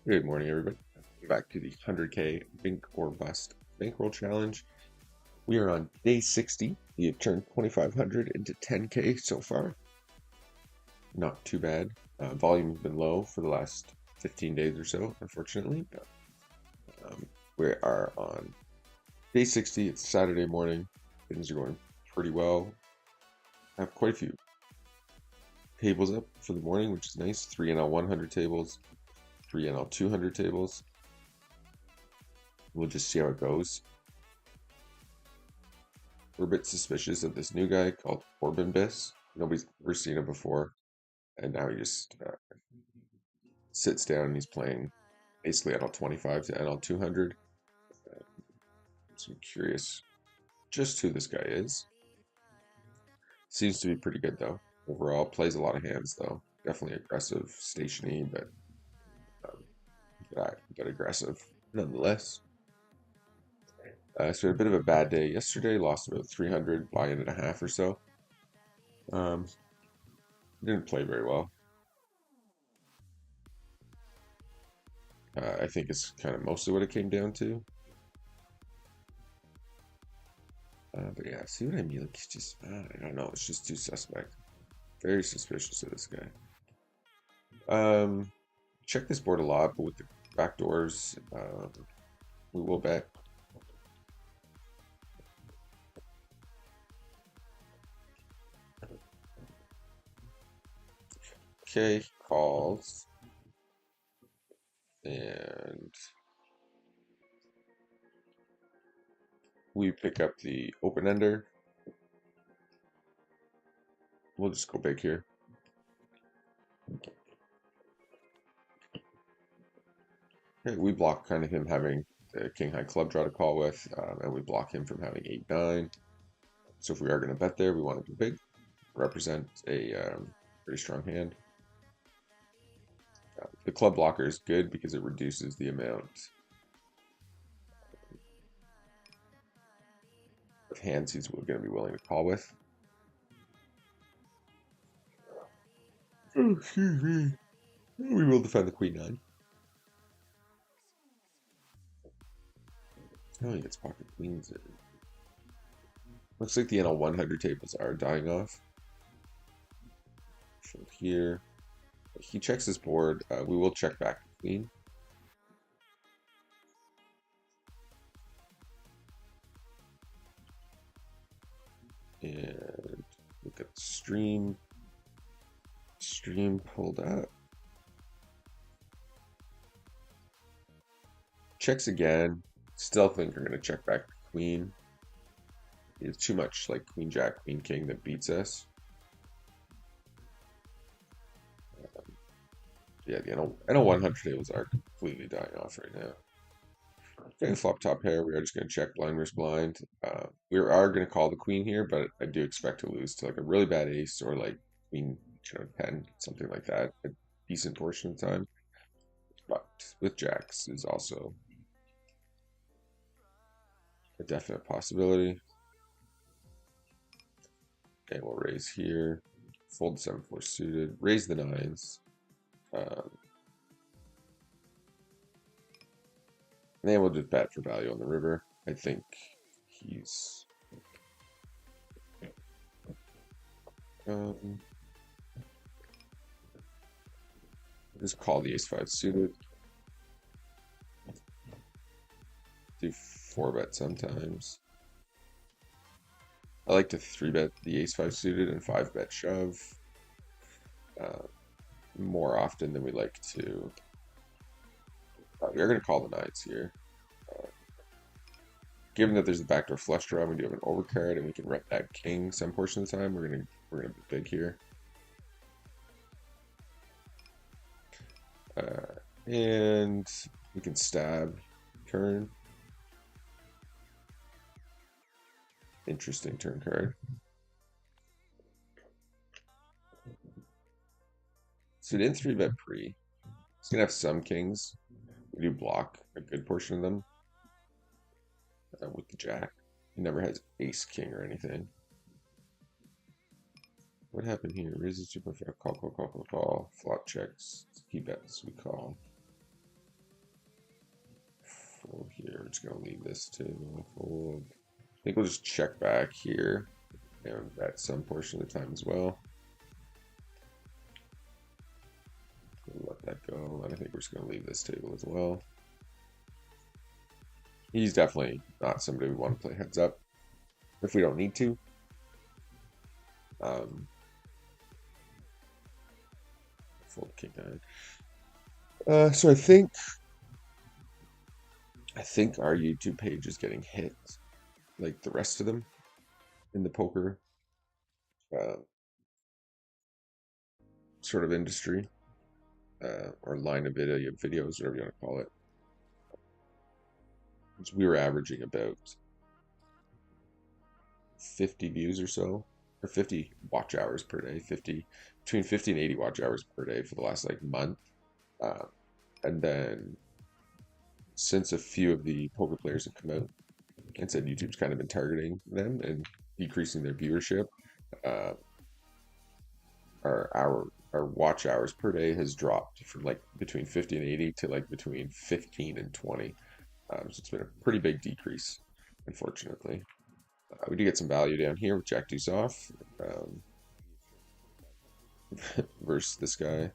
Good morning, everybody. Back to the 100K Bink or Bust Bankroll Challenge. We are on day 60. We have turned 2,500 into 10K so far. Not too bad. Volume has been low for the last 15 days or so, unfortunately. But, we are on day 60. It's Saturday morning. Things are going pretty well. I have quite a few tables up for the morning, which is nice. 3 NL 100 tables, 3 NL 200 tables. We'll just see how it goes. We're a bit suspicious of this new guy called Corbin Biss. Nobody's ever seen him before, and now he just sits down and he's playing basically NL 25 to NL 200. So I'm curious just who this guy is. Seems to be pretty good though. Overall, plays a lot of hands though. Definitely aggressive, stationy, but um, but aggressive nonetheless. So we had a bit of a bad day yesterday. Lost about 300, buy-in and a half or so. Um, didn't play very well. I think it's kind of mostly what it came down to. But yeah, see what I mean? Like, it's just, I don't know. It's just too suspect. Very suspicious of this guy. Um, check this board a lot, but with the back doors, we will bet. Okay, calls. And we pick up the open ender. We'll just go big here. Okay, we block kind of him having the king high club draw to call with, and we block him from having 8-9. So if we are going to bet there, we want to go big. Represent a pretty strong hand. The club blocker is good because it reduces the amount of hands he's going to be willing to call with. Oh, excuse me. We will defend the queen 9. Oh, he gets pocket queens. Looks like the NL 100 tables are dying off. From here, he checks his board. We will check back the queen. And look at the stream. Stream pulled up. Checks again. Still think we're going to check back the queen. It's too much like queen jack, queen king that beats us. Yeah, the NL 100 tables are completely dying off right now. Okay, flop top pair. We are just going to check blind versus blind. We are going to call the queen here, but I do expect to lose to like a really bad ace or like queen, 10, something like that. A decent portion of the time. But with jacks is also a definite possibility. Okay, we'll raise here. Fold 7-4 suited. Raise the nines. Um, and then we'll just bet for value on the river. I think he's just call the ace-5 suited. Do 4-bet sometimes. I like to 3-bet the ace-5 suited and 5-bet shove uh, more often than we like to. We are going to call the nines here. Given that there's a backdoor flush draw, we do have an overcard, and we can rep that king some portion of the time. We're gonna be big here. And we can stab turn. Interesting turn card. So we didn't 3-bet pre. It's gonna have some kings. We do block a good portion of them with the jack. He never has ace king or anything. What happened here? Raises 2.5. Call. Flop checks. He bets. We call. Fold here. We're just gonna leave this table. Fold. I think we'll just check back here and bet some portion of the time as well. We'll let that go, and I think we're just gonna leave this table as well. He's definitely not somebody we want to play heads up if we don't need to. Fold king nine. So I think our YouTube page is getting hit, like the rest of them in the poker sort of industry or line of videos, whatever you want to call it. We were averaging about 50 views or so, or 50 watch hours per day, between 50 and 80 watch hours per day for the last like month. And then since a few of the poker players have come out and said YouTube's kind of been targeting them and decreasing their viewership, our watch hours per day has dropped from like between 50 and 80 to like between 15 and 20. So it's been a pretty big decrease, unfortunately. We do get some value down here with Jack Deuce off versus this guy.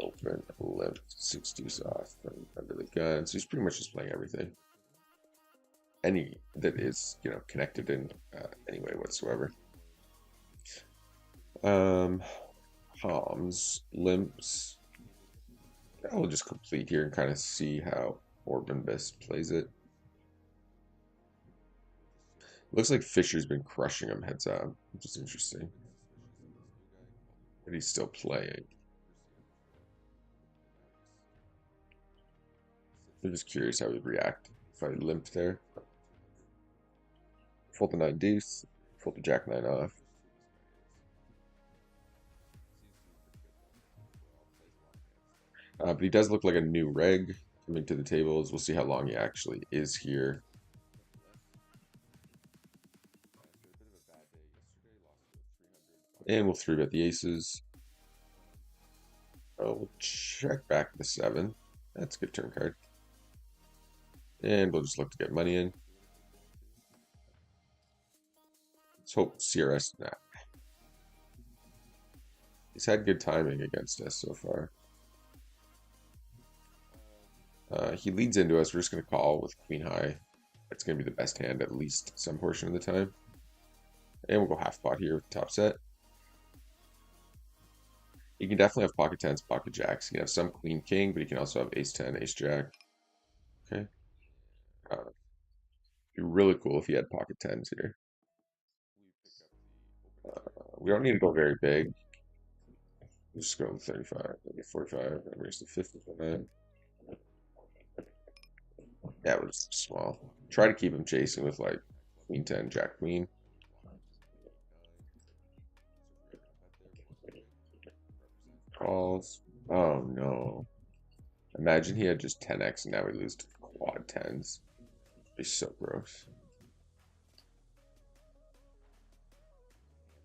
Open, limp, 6 Deuce off, under the gun. So he's pretty much just playing everything. Any that is, connected in any way whatsoever. Palms, limps. I'll just complete here and kind of see how Orbanbis plays it. Looks like Fisher's been crushing him heads up, which is interesting. But he's still playing. I'm just curious how he'd react if I limp there. Fold the 9 deuce, fold the Jack 9 off. But he does look like a new reg coming to the tables. We'll see how long he actually is here. And we'll 3-bet the aces. Oh, we'll check back the 7. That's a good turn card. And we'll just look to get money in. Let's hope CRS. Nah. He's had good timing against us so far. He leads into us. We're just going to call with queen high. It's going to be the best hand at least some portion of the time. And we'll go half pot here with the top set. He can definitely have pocket tens, pocket jacks. He can have some queen king, but he can also have ace 10, ace jack. Okay. Be really cool if he had pocket tens here. We don't need to go very big. We'll just go with 35, maybe 45, and raise to 55. Yeah, we're just small. Try to keep him chasing with like queen 10, jack queen. Calls. Oh no. Imagine he had just 10x and now we lose to quad 10s. It'd be so gross.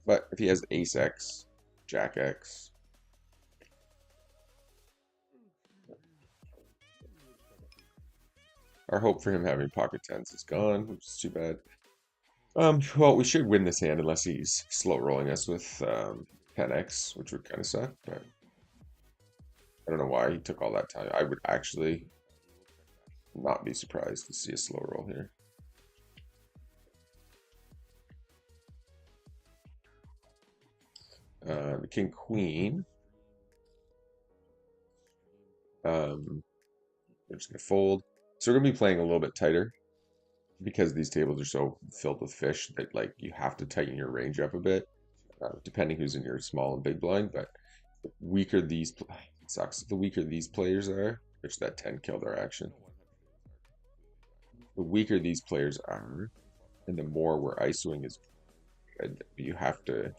But if he has ace x, jack x, our hope for him having pocket tens is gone, which is too bad. Well, we should win this hand unless he's slow rolling us with 10x, which would kind of suck, but I don't know why he took all that time. I would actually not be surprised to see a slow roll here. The king queen. We're just gonna fold. So we're gonna be playing a little bit tighter because these tables are so filled with fish that like you have to tighten your range up a bit, depending who's in your small and big blind. But the weaker these it sucks. The weaker these players are, which that 10 killed our action. The weaker these players are, and the more we're ISOing is good. You have to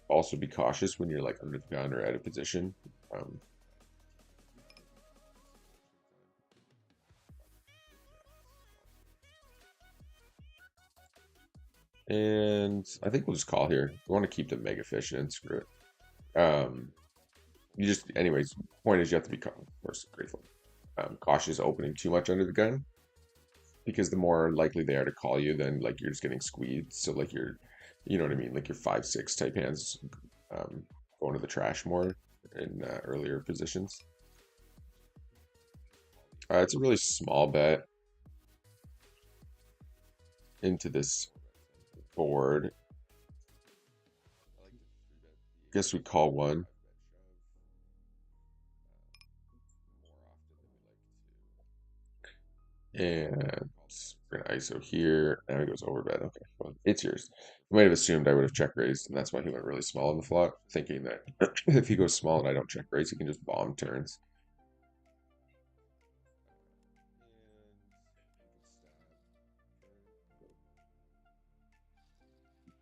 also be cautious when you're like under the gun or out of position. And I think we'll just call here. We want to keep the mega fish in. Screw it. Anyways, point is you have to be, of course, grateful. cautious opening too much under the gun, because the more likely they are to call you, then like you're just getting squeezed. So like you're, you know what I mean, like your 5-6 type hands um, going to the trash more in earlier positions. It's a really small bet into this board. Guess we call one. And we're gonna ISO here. Now he goes over bet. Okay, well, it's yours. He might have assumed I would have check raised, and that's why he went really small on the flop, thinking that if he goes small and I don't check raise, he can just bomb turns.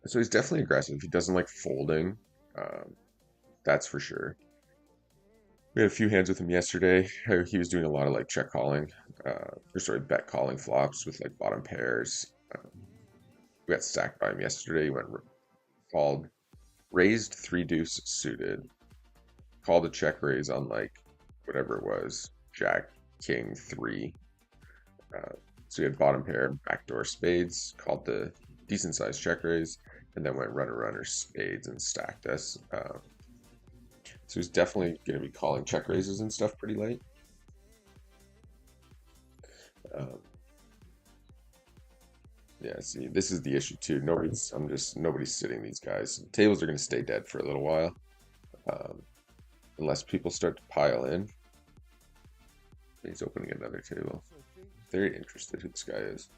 So he's definitely aggressive. He doesn't like folding. Um, that's for sure. We had a few hands with him yesterday. He was doing a lot of like check calling, or sorry, bet calling flops with like bottom pairs. We got stacked by him yesterday. He went called, raised three deuce suited, called a check raise on like whatever it was, Jack King three. So he had bottom pair, backdoor spades, called the decent sized check raise, and then went runner spades and stacked us. So he's definitely going to be calling check raises and stuff pretty late. Um, yeah, see, this is the issue too. Nobody's sitting these guys. Tables are going to stay dead for a little while, um, unless people start to pile in. He's opening another table. Very interested who this guy is.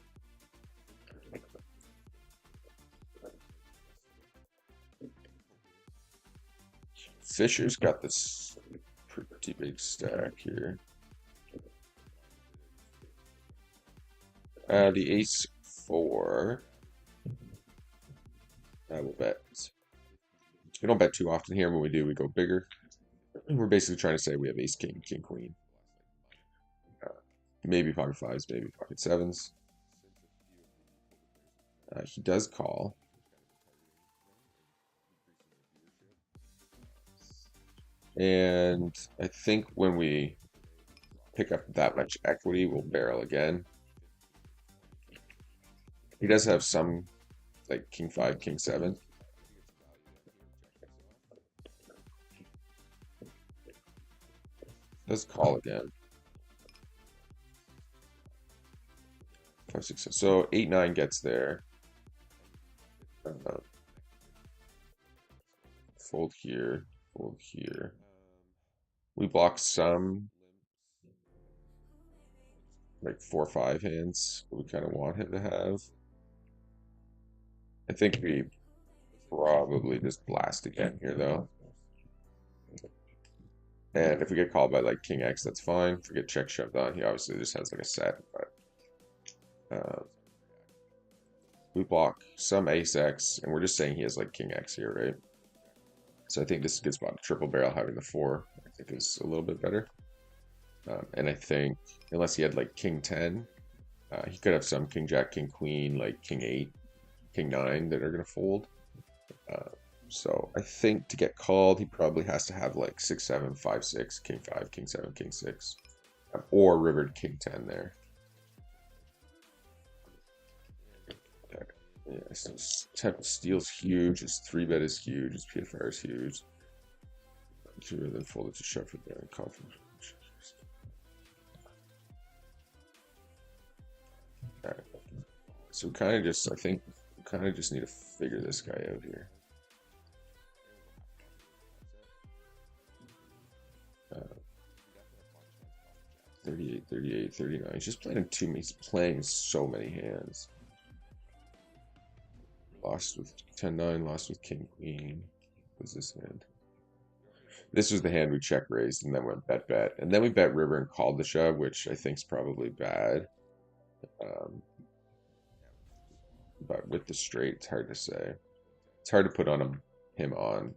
Fisher's got this pretty big stack here. The ace four. I will bet. We don't bet too often here. When we do, we go bigger. We're basically trying to say we have ace king, king queen. Maybe pocket fives, maybe pocket sevens. He does call. And I think when we pick up that much equity, we'll barrel again. He does have some like king five, king seven. Does call again. 5, 6, 7. So 8, 9 gets there. Fold here, fold here. We block some like 4, 5 hands we kind of want him to have. I think we probably just blast again here though. And if we get called by like King X, that's fine. If we get check shoved on, he obviously just has like a set, but we block some ace X, and we're just saying he has like King X here, right? So I think this is a good spot. Triple barrel having the 4, I think is a little bit better. And I think unless he had like King 10, he could have some King Jack, King Queen, like King 8, King 9 that are gonna fold. So I think to get called, he probably has to have like 6, 7, 5, 6, King 5, King 7, King 6, or rivered King 10 there. Yeah, so Temple Steel's huge, his 3-bet is huge, his PFR is huge. Should then fold it to shove it there and confidence. Alright. So we kind of just, I think, we kind of just need to figure this guy out here. 38, 38, 39. He's just playing he's playing so many hands. Lost with 10-9, lost with King Queen. What was this hand? This was the hand we check raised and then went bet. And then we bet river and called the shove, which I think is probably bad. But with the straight, it's hard to say. It's hard to put on him on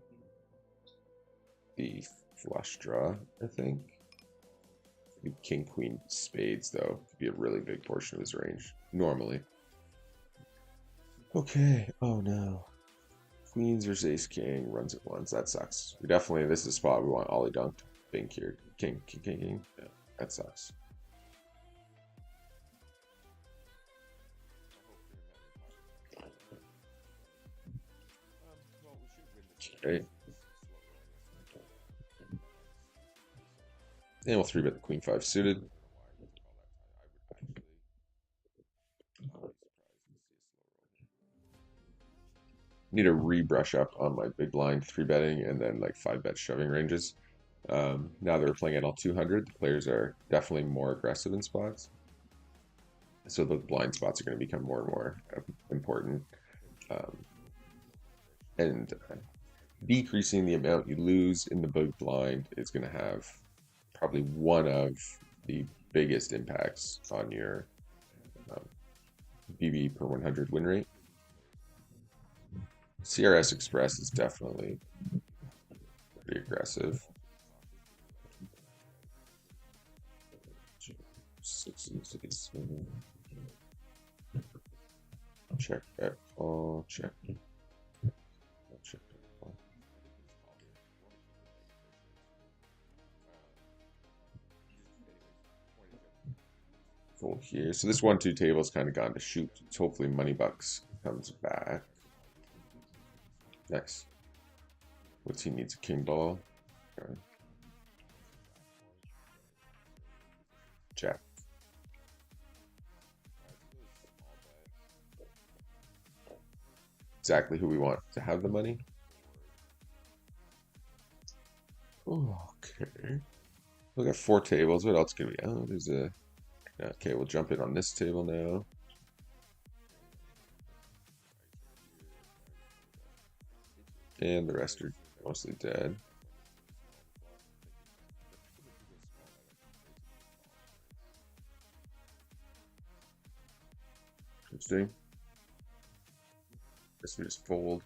the flush draw, I think. King Queen spades, though, could be a really big portion of his range, normally. Okay, oh no. Queens versus ace king, runs at once, that sucks. We definitely, this is a spot we want ollie dunked. Bink here, king. Yeah, that sucks. Okay. And we'll 3-bet the queen 5 suited. Need to rebrush up on my big blind 3-betting and then like 5-bet shoving ranges. Now that we're playing NL 200, the players are definitely more aggressive in spots. So the blind spots are going to become more and more important. Um, and decreasing the amount you lose in the big blind is going to have probably one of the biggest impacts on your um, BB per 100 win rate. CRS Express is definitely pretty aggressive. 6 check that call, check. Check that call. Fold here. So this 1-2 table's kind of gone to shoot. So hopefully Moneybucks comes back. Nice. What's he needs? A king ball. Okay. Jack. Exactly who we want to have the money. Okay. We got 4 tables. What else can we? Oh, there's a. Okay, we'll jump in on this table now. And the rest are mostly dead. Interesting. Guess we just fold.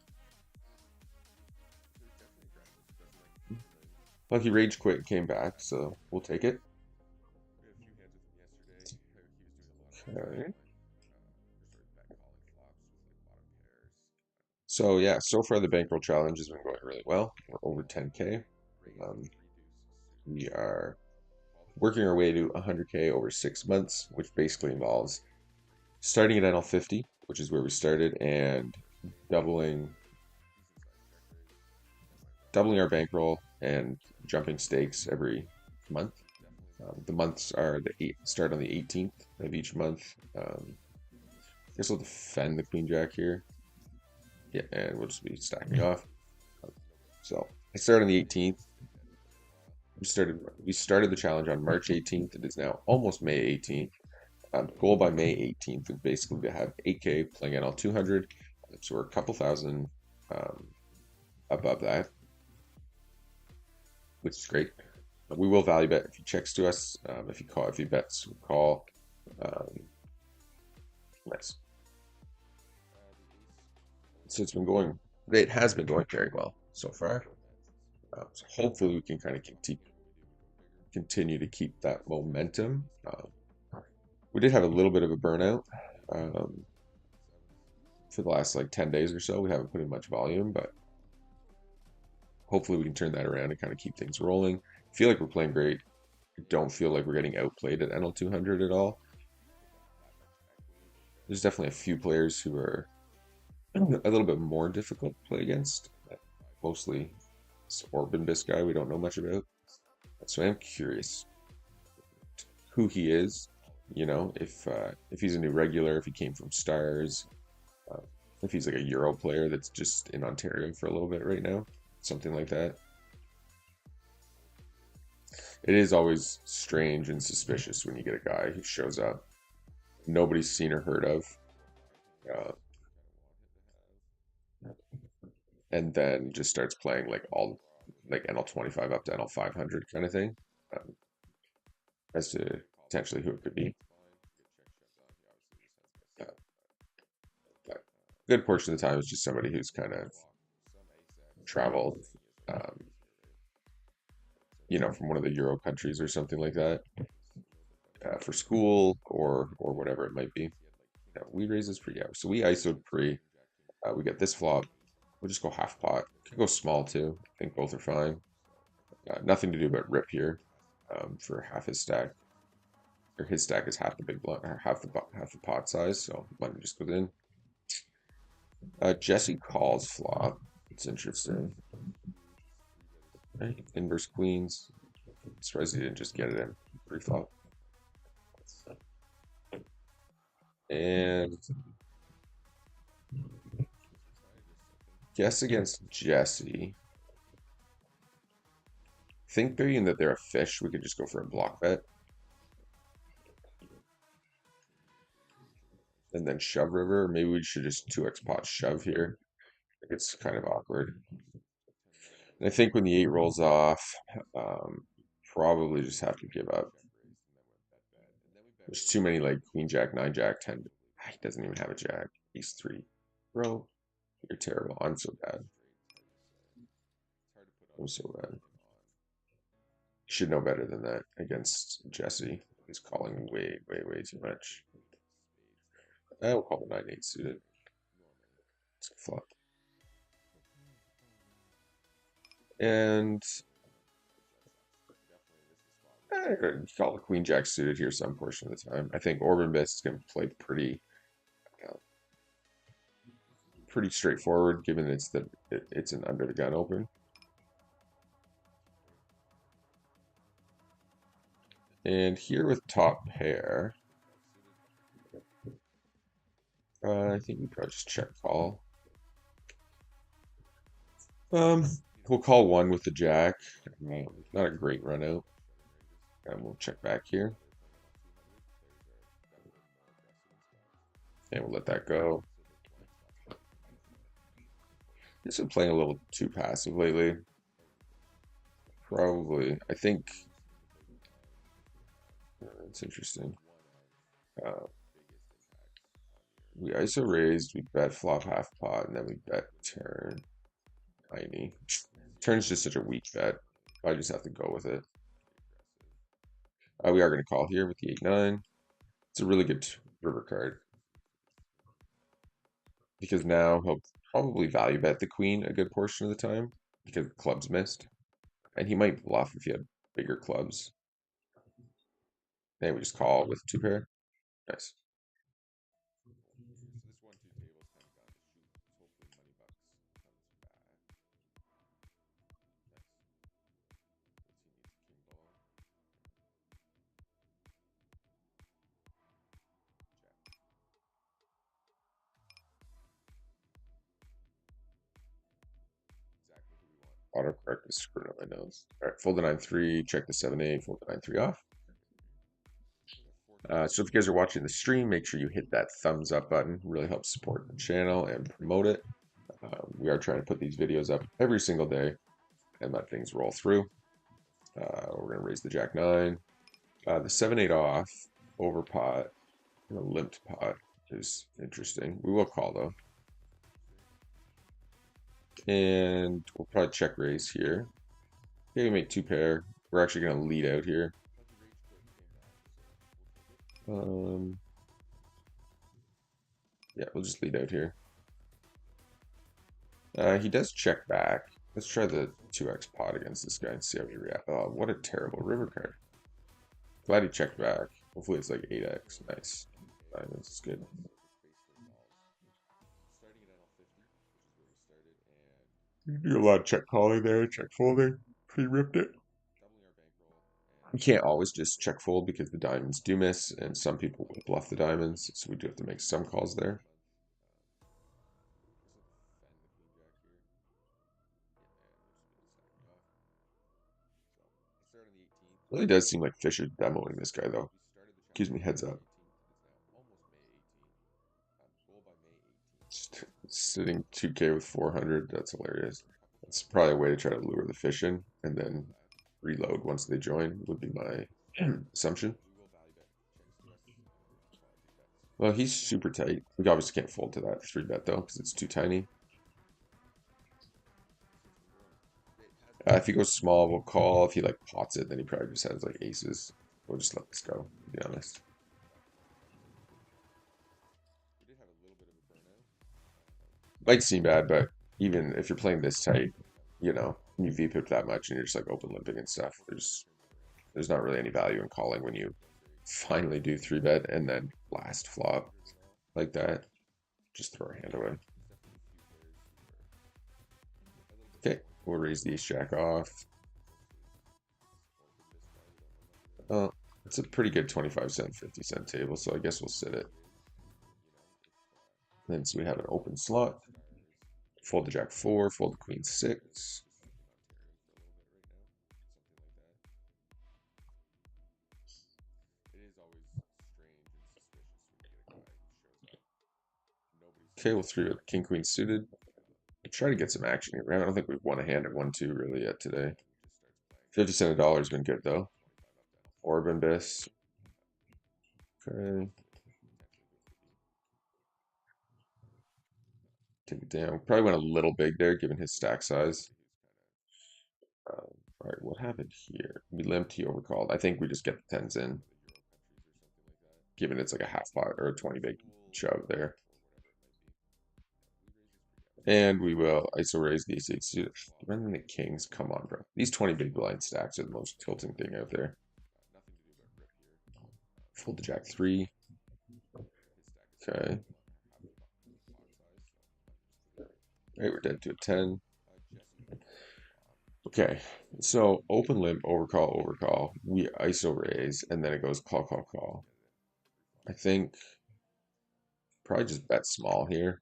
Lucky Rage quit, came back, so we'll take it. Okay. So yeah, so far the bankroll challenge has been going really well. We're over 10K. We are working our way to 100K over 6 months, which basically involves starting at NL 50, which is where we started, and doubling our bankroll and jumping stakes every month. The months are start on the 18th of each month. I guess we'll defend the queen jack here. Yeah, and we'll just be stacking off. So I started on the 18th. We started the challenge on March 18th. It is now almost May 18th. The goal by May 18th would basically to have 8K playing NL 200. So we're a couple thousand above that, which is great. We will value bet if he checks to us. If he bets, we'll call. Nice. So it has been going very well so far. So hopefully we can kind of continue to keep that momentum. We did have a little bit of a burnout for the last like 10 days or so. We haven't put in much volume, but hopefully we can turn that around and kind of keep things rolling. I feel like we're playing great. I don't feel like we're getting outplayed at NL 200 at all. There's definitely a few players who are a little bit more difficult to play against. Mostly this Orban-Biss guy we don't know much about. So I am curious who he is. You know, if he's a new regular, if he came from Stars, if he's like a Euro player that's just in Ontario for a little bit right now, something like that. It is always strange and suspicious when you get a guy who shows up nobody's seen or heard of, uh, and then just starts playing like all like NL 25 up to NL 500 kind of thing, um, as to potentially who it could be. Uh, but a good portion of the time it's just somebody who's kind of traveled, um, from one of the Euro countries or something like that, for school or whatever it might be. Yeah, we raise this pre, yeah. So we ISO'd pre. We get this flop. We'll just go half pot. Could go small too. I think both are fine. Nothing to do but rip here, for half his stack. Or his stack is half the big blind, or half the pot size. So money just goes in. Jesse calls flop. It's interesting. Right. Inverse queens. Surprised he didn't just get it in pre-flop. And guess against Jesse. Think being that they're a fish, we could just go for a block bet. And then shove river. Maybe we should just 2x pot shove here. It's kind of awkward. And I think when the 8 rolls off, probably just have to give up. There's too many like queen jack, 9 jack, 10. He doesn't even have a jack. Ace 3. Bro, you're terrible. I'm so bad. I'm so bad. You should know better than that against Jesse. He's calling way, way, way too much. I will call the 9-8 suited. It's a flop. And call the queen jack suited here some portion of the time. I think Orban Best is going to play pretty straightforward, given it's an under the gun open. And here with top pair, I think we probably just check call. We'll call one with the jack. Not a great run out. And we'll check back here. And we'll let that go. He's been playing a little too passive lately. Probably. I think it's interesting. We ISO raised, we bet flop half pot, and then we bet turn. Tiny. Turn's just such a weak bet. I just have to go with it. We are going to call here with the 8-9. It's a really good river card. Because now he'll probably value bet the queen a good portion of the time because clubs missed. And he might bluff if he had bigger clubs. Then we just call with 2 pair. Nice. Autocorrect is screwing up my nose. All right, fold the 9-3, check the 7-8, fold the 9-3 off. So if you guys are watching the stream, make sure you hit that thumbs up button. It really helps support the channel and promote it. We are trying to put these videos up every single day and let things roll through. We're going to raise the jack 9. The 7-8 off, over pot, and a limped pot is interesting. We will call though. And we'll probably check raise here. Okay, we make 2 pair. We're actually going to lead out here. Yeah, we'll just lead out here. He does check back. Let's try the 2x pot against this guy and see how he reacts. Oh, what a terrible river card. Glad he checked back. Hopefully it's like 8x. Nice. Diamonds is good. You do a lot of check calling there, check folding. Pre-ripped it. You can't always just check fold because the diamonds do miss, and some people will bluff the diamonds, so we do have to make some calls there. Really does seem like Fisher's demoing this guy, though. Gives me heads up. Just sitting 2K with 400, that's hilarious. That's probably a way to try to lure the fish in, and then reload once they join, would be my assumption. Well, he's super tight. We obviously can't fold to that 3-bet, though, because it's too tiny. If he goes small, we'll call. If he like pots it, then he probably just has like aces. We'll just let this go, to be honest. Might seem bad, but even if you're playing this tight, you know, you VPIP that much and you're just like open limping and stuff, there's not really any value in calling when you finally do 3-bet and then last flop like that. Just throw our hand away. Okay, we'll raise the ace jack off. Well, it's a pretty good 25-cent, 50-cent table, so I guess we'll sit it. Then so we have an open slot. Fold the jack 4, fold the queen 6. Okay, we'll 3-bet king queen suited. Try to get some action here. I don't think we've won a hand at 1-2 really yet today. 50 cent a dollar has been good though. Orb Bis. Okay. Take it down. Probably went a little big there given his stack size. All right, what happened here? We limped, he overcalled. I think we just get the tens in, given it's like a half pot or a 20 big shove there. And we will ISO raise the ace suited. Running the kings, come on, bro. These 20 big blind stacks are the most tilting thing out there. Fold the jack 3. Okay. Right, we're dead to a 10. Okay, so open limp, overcall, overcall. We ISO raise, and then it goes call, call, call. I think probably just bet small here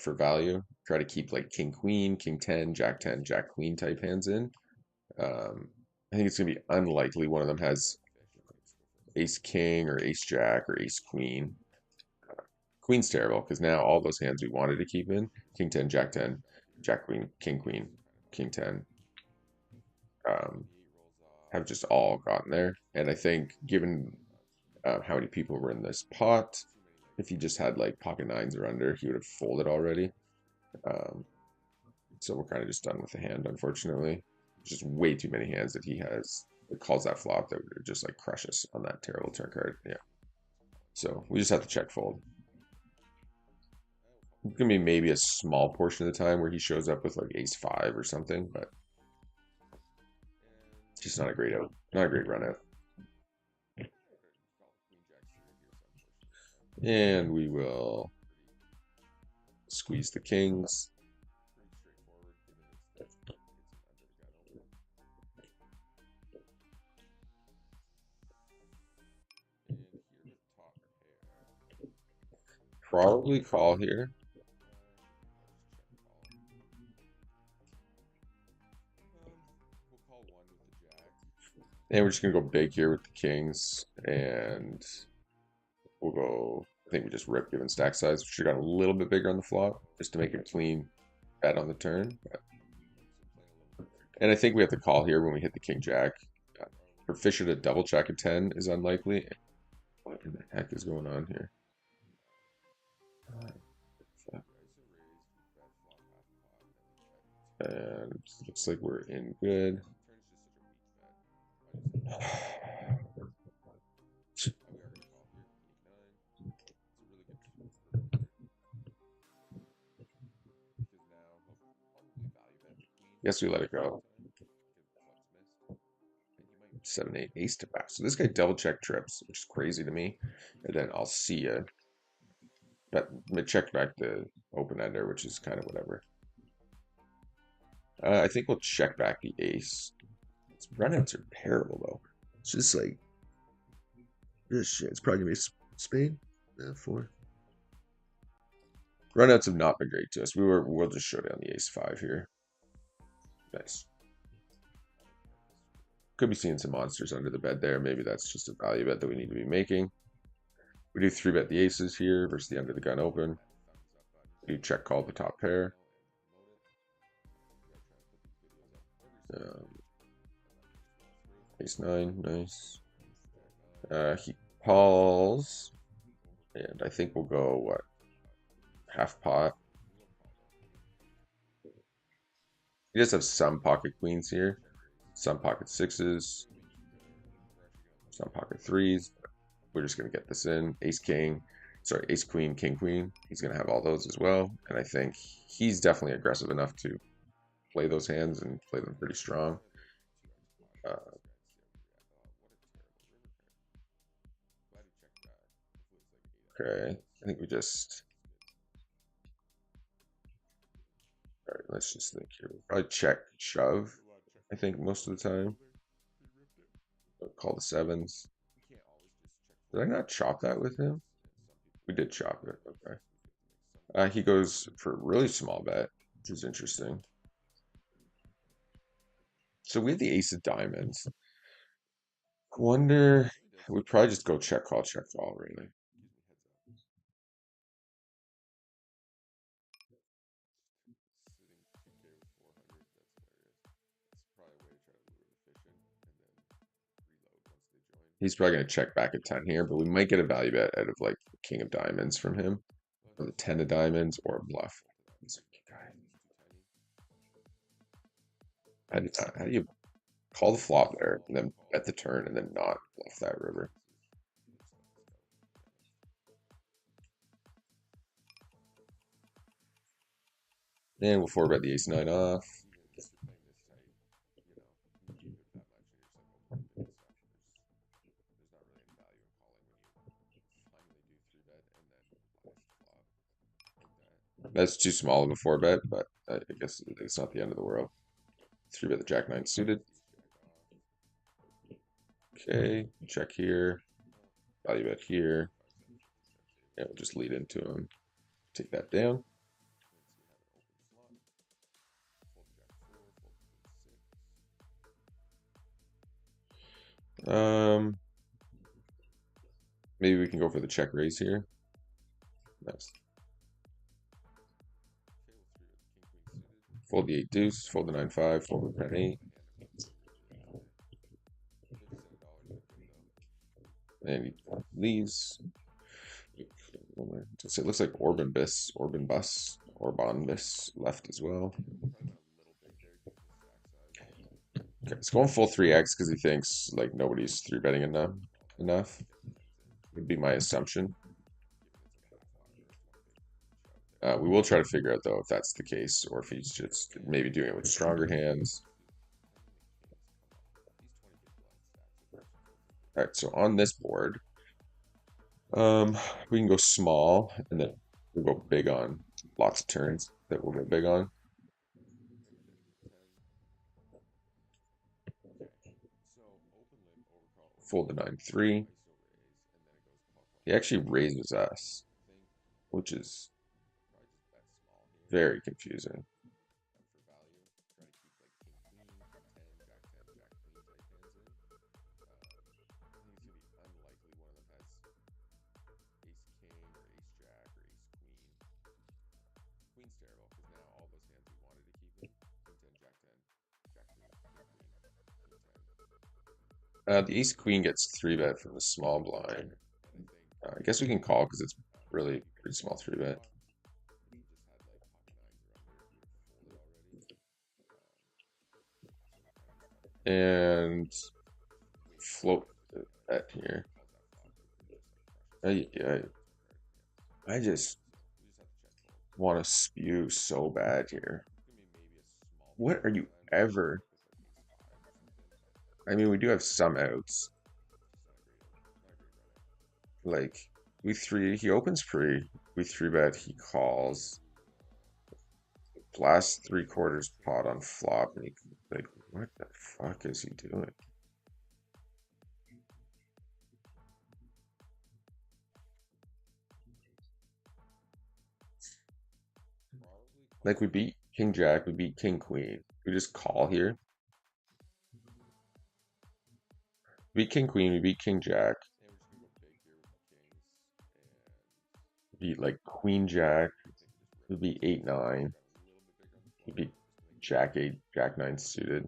for value. Try to keep like king, queen, king 10, jack queen type hands in. I think it's going to be unlikely one of them has ace king or ace jack or ace queen. Queen's terrible because now all those hands we wanted to keep in king 10, jack queen, king 10 have just all gotten there. And I think given how many people were in this pot, if he just had like pocket nines or under, he would have folded already. So we're kind of just done with the hand, unfortunately. Just way too many hands that he has that calls that flop that would just like crush us on that terrible turn card. Yeah. So we just have to check fold. It's gonna be maybe a small portion of the time where he shows up with like ace 5 or something, but it's just not a great out, not a great run out. And we will squeeze the kings. Probably call here. And we're just gonna go big here with the kings, and we'll go. I think we just rip given stack size. We should have got a little bit bigger on the flop just to make it clean bet on the turn. And I think we have to call here when we hit the king jack. For Fisher to double check a 10 is unlikely. What in the heck is going on here? And looks like we're in good. Guess we let it go. 7, 8, ace to pass. So this guy double check trips, which is crazy to me. And then I'll see you. But check back the open ender, which is kind of whatever. I think we'll check back the ace. Its runouts are terrible though. It's just like this shit. It's probably gonna be a spade. 4. Runouts have not been great to us. We'll just show down the ace 5 here. Nice. Could be seeing some monsters under the bed there. Maybe that's just a value bet that we need to be making. We do 3-bet the aces here versus the under the gun open. We do check call the top pair. Ace 9, nice. He calls, and I think we'll go what, half pot. He does have some pocket queens here, some pocket 6s, some pocket 3s. We're just gonna get this in. Ace king, sorry, ace queen, king queen. He's gonna have all those as well, and I think he's definitely aggressive enough to play those hands and play them pretty strong. Okay, I think we just. All right, Let's just think here. We'll probably check shove, I think, most of the time. Call the sevens. Did I not chop that with him? We did chop it. Okay. He goes for a really small bet, which is interesting. So we have the ace of diamonds. I wonder, we probably just go check call, really. He's probably going to check back at 10 here, but we might get a value bet out of like king of diamonds from him, or the 10 of diamonds, or a bluff. How do you call the flop there and then bet the turn and then not bluff that river? And we'll four bet the ace nine off. That's too small of a four bet, but I guess it's not the end of the world. Three bet the jack nine suited. Okay, check here. Value bet here. And we'll just lead into him. Take that down. Maybe we can go for the check raise here. Nice. Fold the 8 deuce, fold the 9-5, fold the 10-8. And he leaves. So it looks like Orban Bis left as well. Okay, it's going full 3x because he thinks like nobody's 3-betting enough. Would be my assumption. We will try to figure out though if that's the case or if he's just maybe doing it with stronger hands. All right, so on this board, we can go small and then we'll go big on lots of turns that we'll go big on. Fold the 9-3. He actually raises us, which is very confusing. The ace queen gets 3-bet from the small blind. I guess we can call because it's really pretty small 3-bet. And float the bet here. I just want to spew so bad here. What are you ever? I mean, we do have some outs. Like, he opens pre, we 3-bet, he calls. Last 3/4 pot on flop, and like, what the fuck is he doing? Like, we beat King Jack, we beat King Queen. We just call here. Beat King Queen, we beat King Jack. Beat like Queen Jack. We beat 8-9. We beat Jack 8, Jack 9 suited.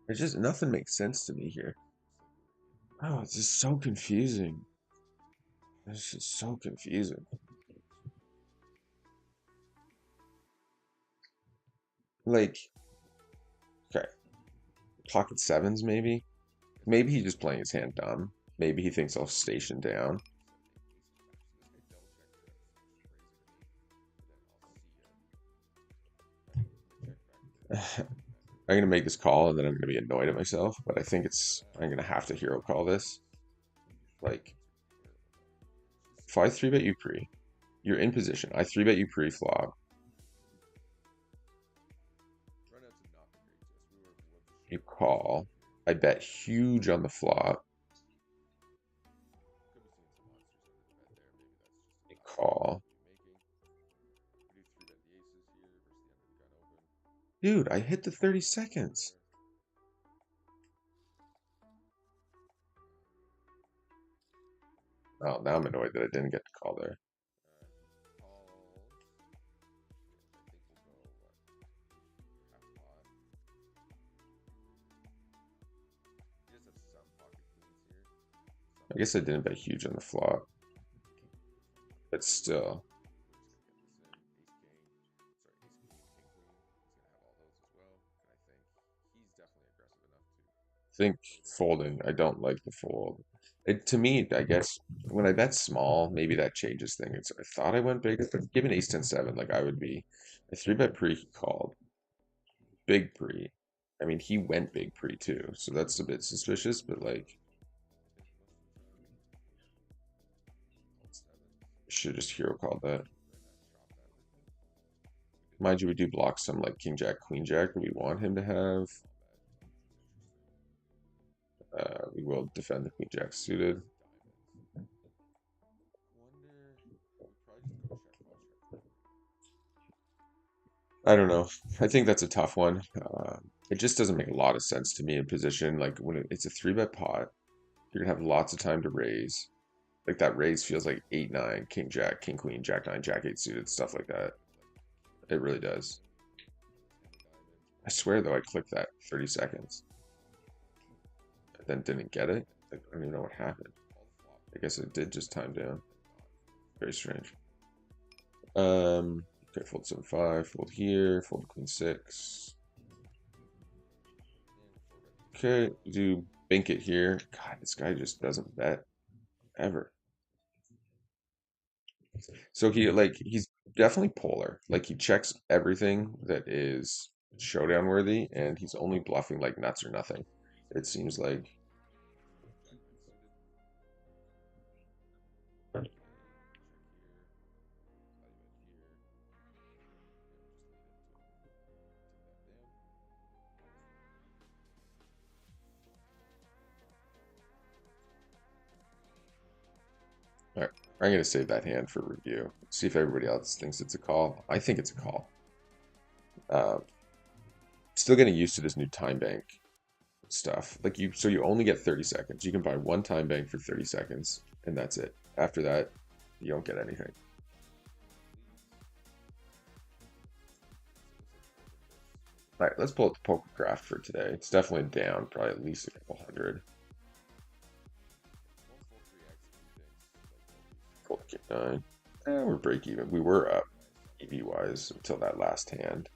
It's just nothing makes sense to me here. Oh, it's just so confusing. It's just so confusing. Like, okay, pocket sevens maybe. Maybe he's just playing his hand dumb. Maybe he thinks I'll station down. I'm gonna make this call and then I'm gonna be annoyed at myself, but I think I'm gonna have to hero call this. Like, if I 3-bet you pre, you're in position. I 3-bet you pre-flop. You call. I bet huge on the flop. You call. Dude, I hit the 30 seconds. Oh, now I'm annoyed that I didn't get to call there. I guess I didn't bet huge on the flop, but still. I think folding, I don't like the fold. To me, I guess when I bet small, maybe that changes things. I thought I went big, but given ace 10 7, like I would be a 3-bet pre he called. Big pre. I mean, he went big pre too, so that's a bit suspicious, but like should just hero call that. Mind you, we do block some like king jack, queen jack that we want him to have. We will defend the queen jack suited. I don't know. I think that's a tough one. It just doesn't make a lot of sense to me in position. Like when it's a 3-bet pot, you're gonna have lots of time to raise. Like that raise feels like 8-9, king jack, king queen, jack 9, jack 8 suited, stuff like that. It really does. I swear though, I clicked that 30 seconds. And then didn't get it. I don't even know what happened. I guess it did just time down. Very strange. Okay, fold 7-5, fold here, fold queen 6. Okay, do Bink it here. God, this guy just doesn't bet ever. So he's definitely polar. Like he checks everything that is showdown worthy, and he's only bluffing like nuts or nothing. It seems like. All right, I'm gonna save that hand for review. See if everybody else thinks it's a call. I think it's a call. Uh, Still getting used to this new time bank stuff. So you only get 30 seconds. You can buy one time bank for 30 seconds, and that's it. After that, you don't get anything. All right, let's pull up the poker craft for today. It's definitely down, probably at least a couple hundred. Pull the king 9. We're break even. We were up EV wise until that last hand,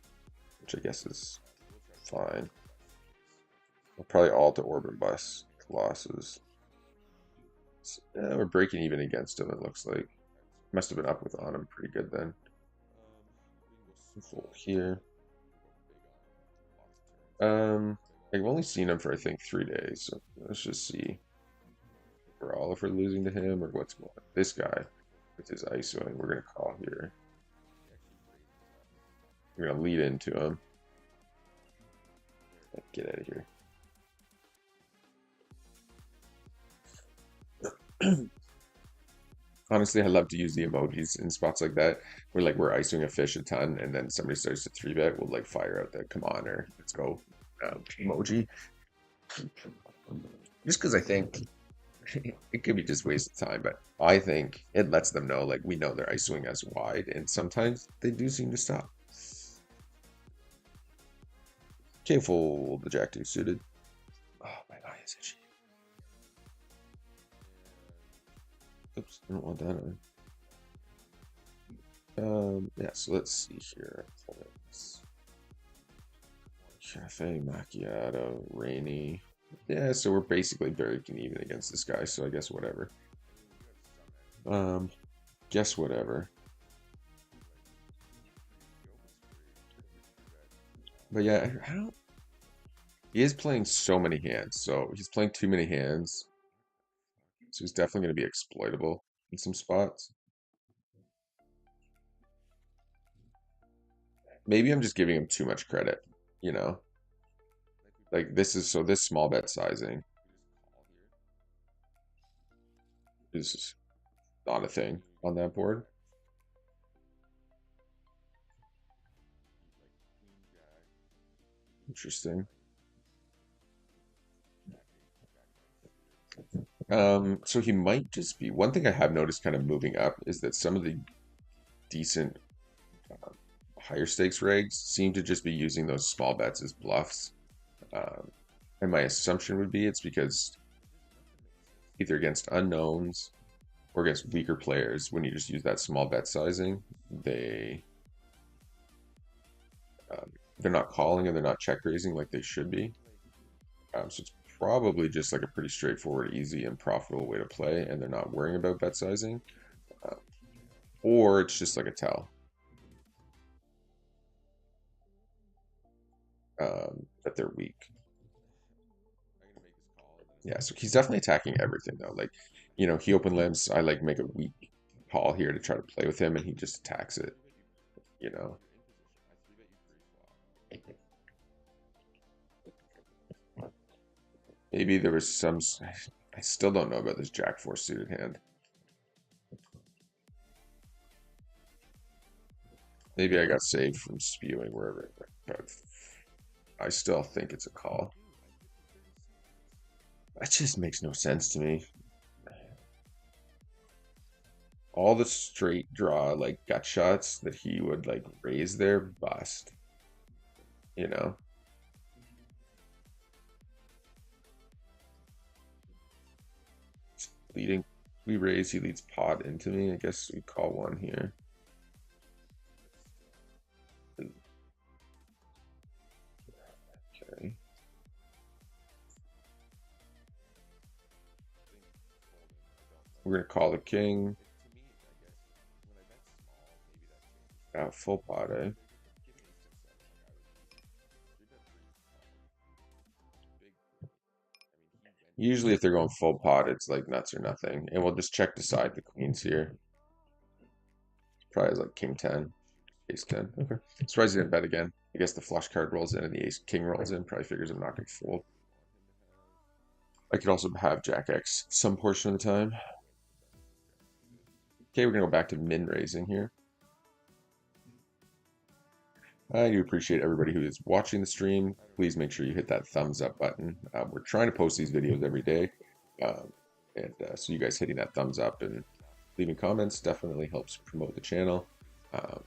which I guess is fine. We'll probably all to Orban bus losses. So, we're breaking even against him, it looks like. Must have been up with on him pretty good then. Fold here. I've only seen him for I think 3 days, so let's just see. If we're losing to him or what's going on. This guy with his ISOing, we're gonna call here. We're gonna lead into him. Get out of here. Honestly, I love to use the emojis in spots like that where like we're icing a fish a ton and then somebody starts to 3-bet, we'll like fire out the come on or let's go emoji. Just because I think it could be just waste of time, but I think it lets them know like we know their ice swing as wide and sometimes they do seem to stop. Can't fold the jack 2 suited. Oh, my eye is itchy. Oops, I don't want that on. Yeah, so let's see here. Cafe macchiato, rainy. Yeah, so we're basically breaking even against this guy, so I guess whatever. Guess whatever. But yeah, He is playing so many hands, so he's playing too many hands. So he's definitely going to be exploitable in some spots. Maybe I'm just giving him too much credit, you know? Like this small bet sizing is not a thing on that board. Interesting. So he might just be one thing I have noticed kind of moving up is that some of the decent higher stakes regs seem to just be using those small bets as bluffs. Um, and my assumption would be it's because either against unknowns or against weaker players, when you just use that small bet sizing, um, they're not calling and they're not check raising like they should be. So it's probably just like a pretty straightforward, easy, and profitable way to play, and they're not worrying about bet sizing, uh, or it's just like a tell that they're weak. Yeah, so he's definitely attacking everything though. Like, he open limps. I like make a weak call here to try to play with him, and he just attacks it. You know, maybe there was some. I still don't know about this Jack Four suited hand. Maybe I got saved from spewing wherever it went, but I still think it's a call. That just makes no sense to me. All the straight draw, like gut shots that he would like raise there, bust. You know, leading, we raise, he leads pot into me. I guess we call one here. Okay. We're gonna call the king. Full pot, eh? Usually, if they're going full pot, it's like nuts or nothing, and we'll just check to side the queens here. Probably like king 10, ace 10. Okay. Surprised he didn't bet again. I guess the flush card rolls in and the ace king rolls in. Probably figures I'm not gonna fold. I could also have Jack X some portion of the time. Okay, we're gonna go back to min raising here. I do appreciate everybody who is watching the stream. Please make sure you hit that thumbs up button. We're trying to post these videos every day. And so you guys hitting that thumbs up and leaving comments definitely helps promote the channel. Um,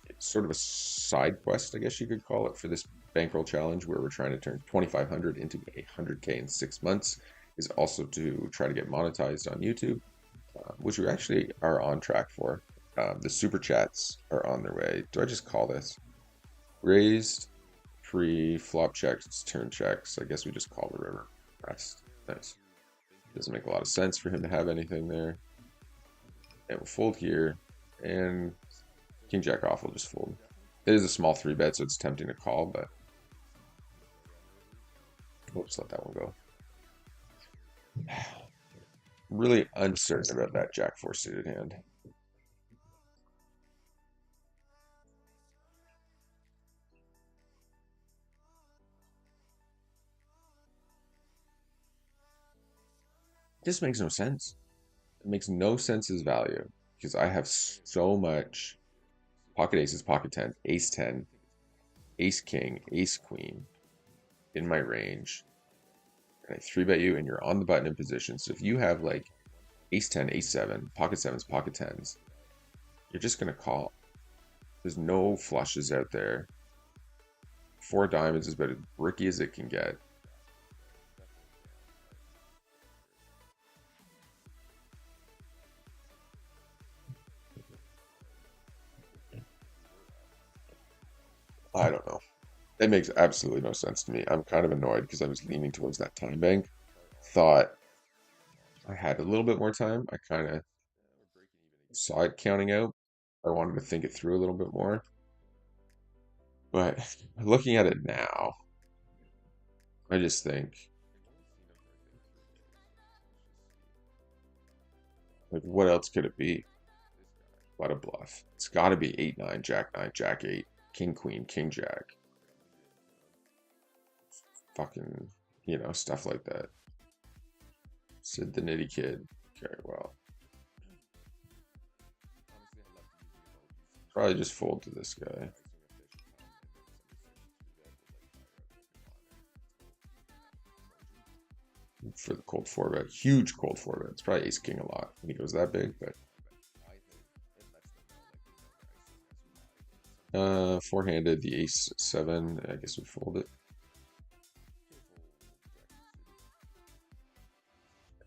it's sort of a side quest, I guess you could call it, for this bankroll challenge where we're trying to turn 2,500 into 100K in 6 months. Is also to try to get monetized on YouTube, which we actually are on track for. The super chats are on their way. Do I just call this? Raised, pre, flop checks, turn checks. I guess we just call the river. Rest. Nice. Doesn't make a lot of sense for him to have anything there. And we'll fold here. And king jack off will just fold. It is a small 3-bet, so it's tempting to call, but we'll just let that one go. Really uncertain about that jack 4 suited hand. This makes no sense. It makes no sense as value because I have so much pocket aces, pocket 10, ace 10, ace king, ace queen in my range. And I 3-bet you and you're on the button in position. So if you have like ace 10, ace 7, pocket 7s, pocket 10s, you're just going to call. There's no flushes out there. 4 diamonds is about as bricky as it can get. I don't know. It makes absolutely no sense to me. I'm kind of annoyed because I was leaning towards that time bank. Thought I had a little bit more time. I kind of saw it counting out. I wanted to think it through a little bit more. But looking at it now, I just think, like, what else could it be? What a bluff. It's got to be 8-9, Jack-9, Jack-8, King-Queen, King-Jack. Fucking, stuff like that. Sid the Nitty Kid. Okay, well. Probably just fold to this guy. For the cold 4-bet. Huge cold 4-bet. It's probably ace-king a lot when he goes that big, but. Four-handed, the ace-7. I guess we fold it.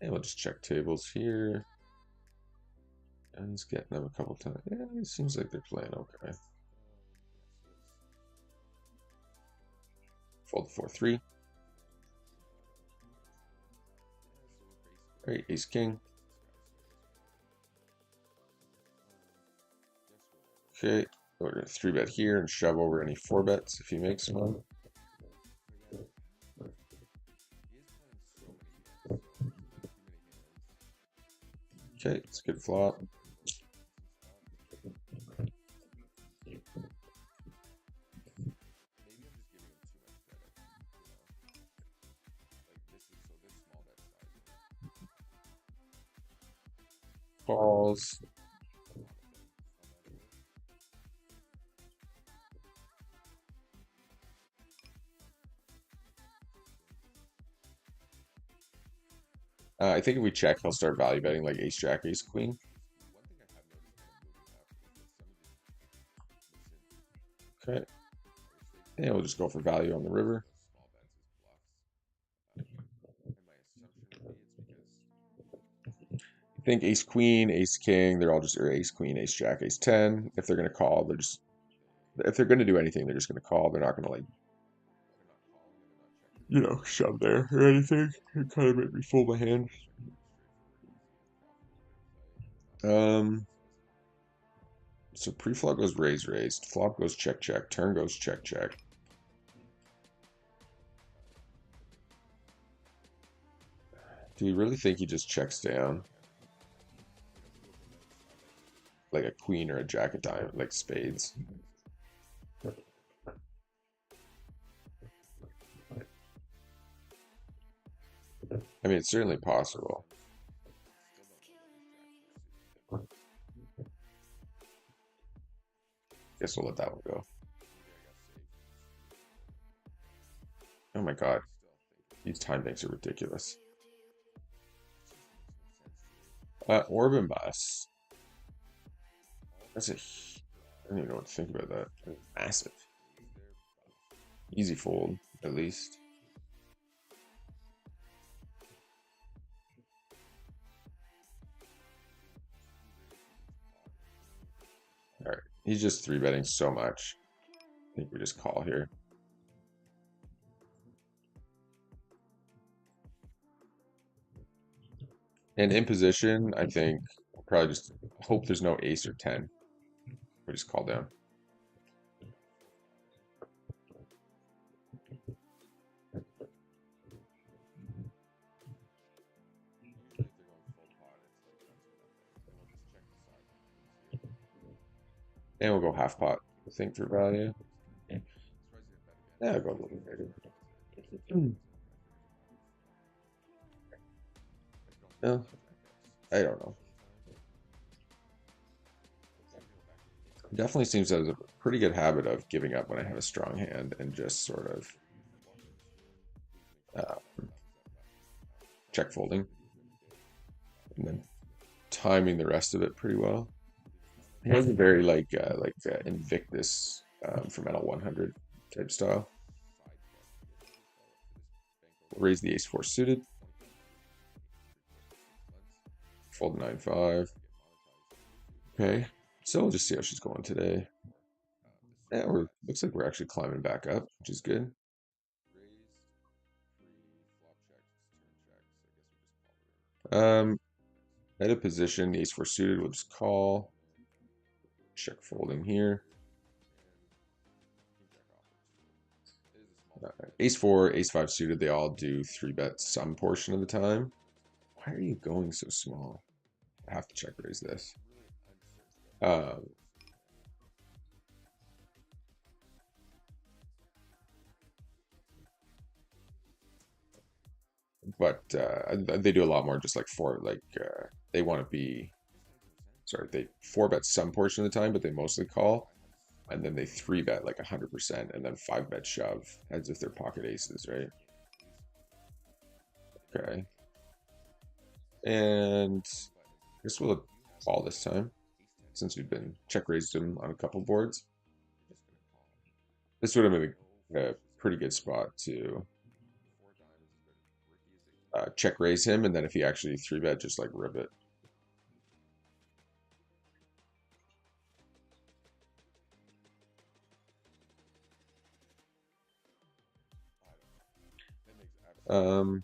And we'll just check tables here. And he's getting them a couple times. Yeah, it seems like they're playing okay. Fold 4-3. All right, ace-king. Okay, we're going to 3-bet here and shove over any 4-bets if he makes one. Okay, it's a good flop. Calls. I think if we check, he'll start value betting like ace jack, ace queen. Okay. And we'll just go for value on the river. I think ace queen, ace king, they're all just, or ace queen, ace jack, ace 10. If they're going to call, they're just, if they're going to do anything, they're just going to call. They're not going to, like, shove there or anything. It kind of made me fold my hand. So pre-flop goes raise, raise. Flop goes check, check. Turn goes check, check. Do we really think he just checks down? Like a queen or a jack of diamond, like spades. I mean, it's certainly possible. Guess we'll let that one go. Oh my god. These time banks are ridiculous. Orb and bus. That's a... I don't even know what to think about that. That's massive. Easy fold, at least. Alright, he's just 3-betting so much. I think we just call here. And in position, I think we'll probably just hope there's no ace or 10. We just call down. And we'll go half pot, I think, for value. Yeah, I'll go a little bit. No, I don't know. Definitely seems to have a pretty good habit of giving up when I have a strong hand and just sort of check folding and then timing the rest of it pretty well. He has a very like Invictus from NL100 type style. We'll raise the ace-4 suited. Fold 9-5. Okay, so we'll just see how she's going today. Yeah, looks like we're actually climbing back up, which is good. At a position, the ace-4 suited, we'll just call. Check folding here. Ace 4, Ace 5 suited, they all do 3-bet some portion of the time. Why are you going so small? I have to check raise this. Um, but they do a lot more just like they want to be, sorry, they 4-bet some portion of the time, but they mostly call. And then they 3-bet like 100% and then 5-bet shove as if they're pocket aces, right? Okay. And I guess we'll call this time since we've been check raised him on a couple boards. This would have been a pretty good spot to check raise him, and then if he actually 3-bet, just like rib it.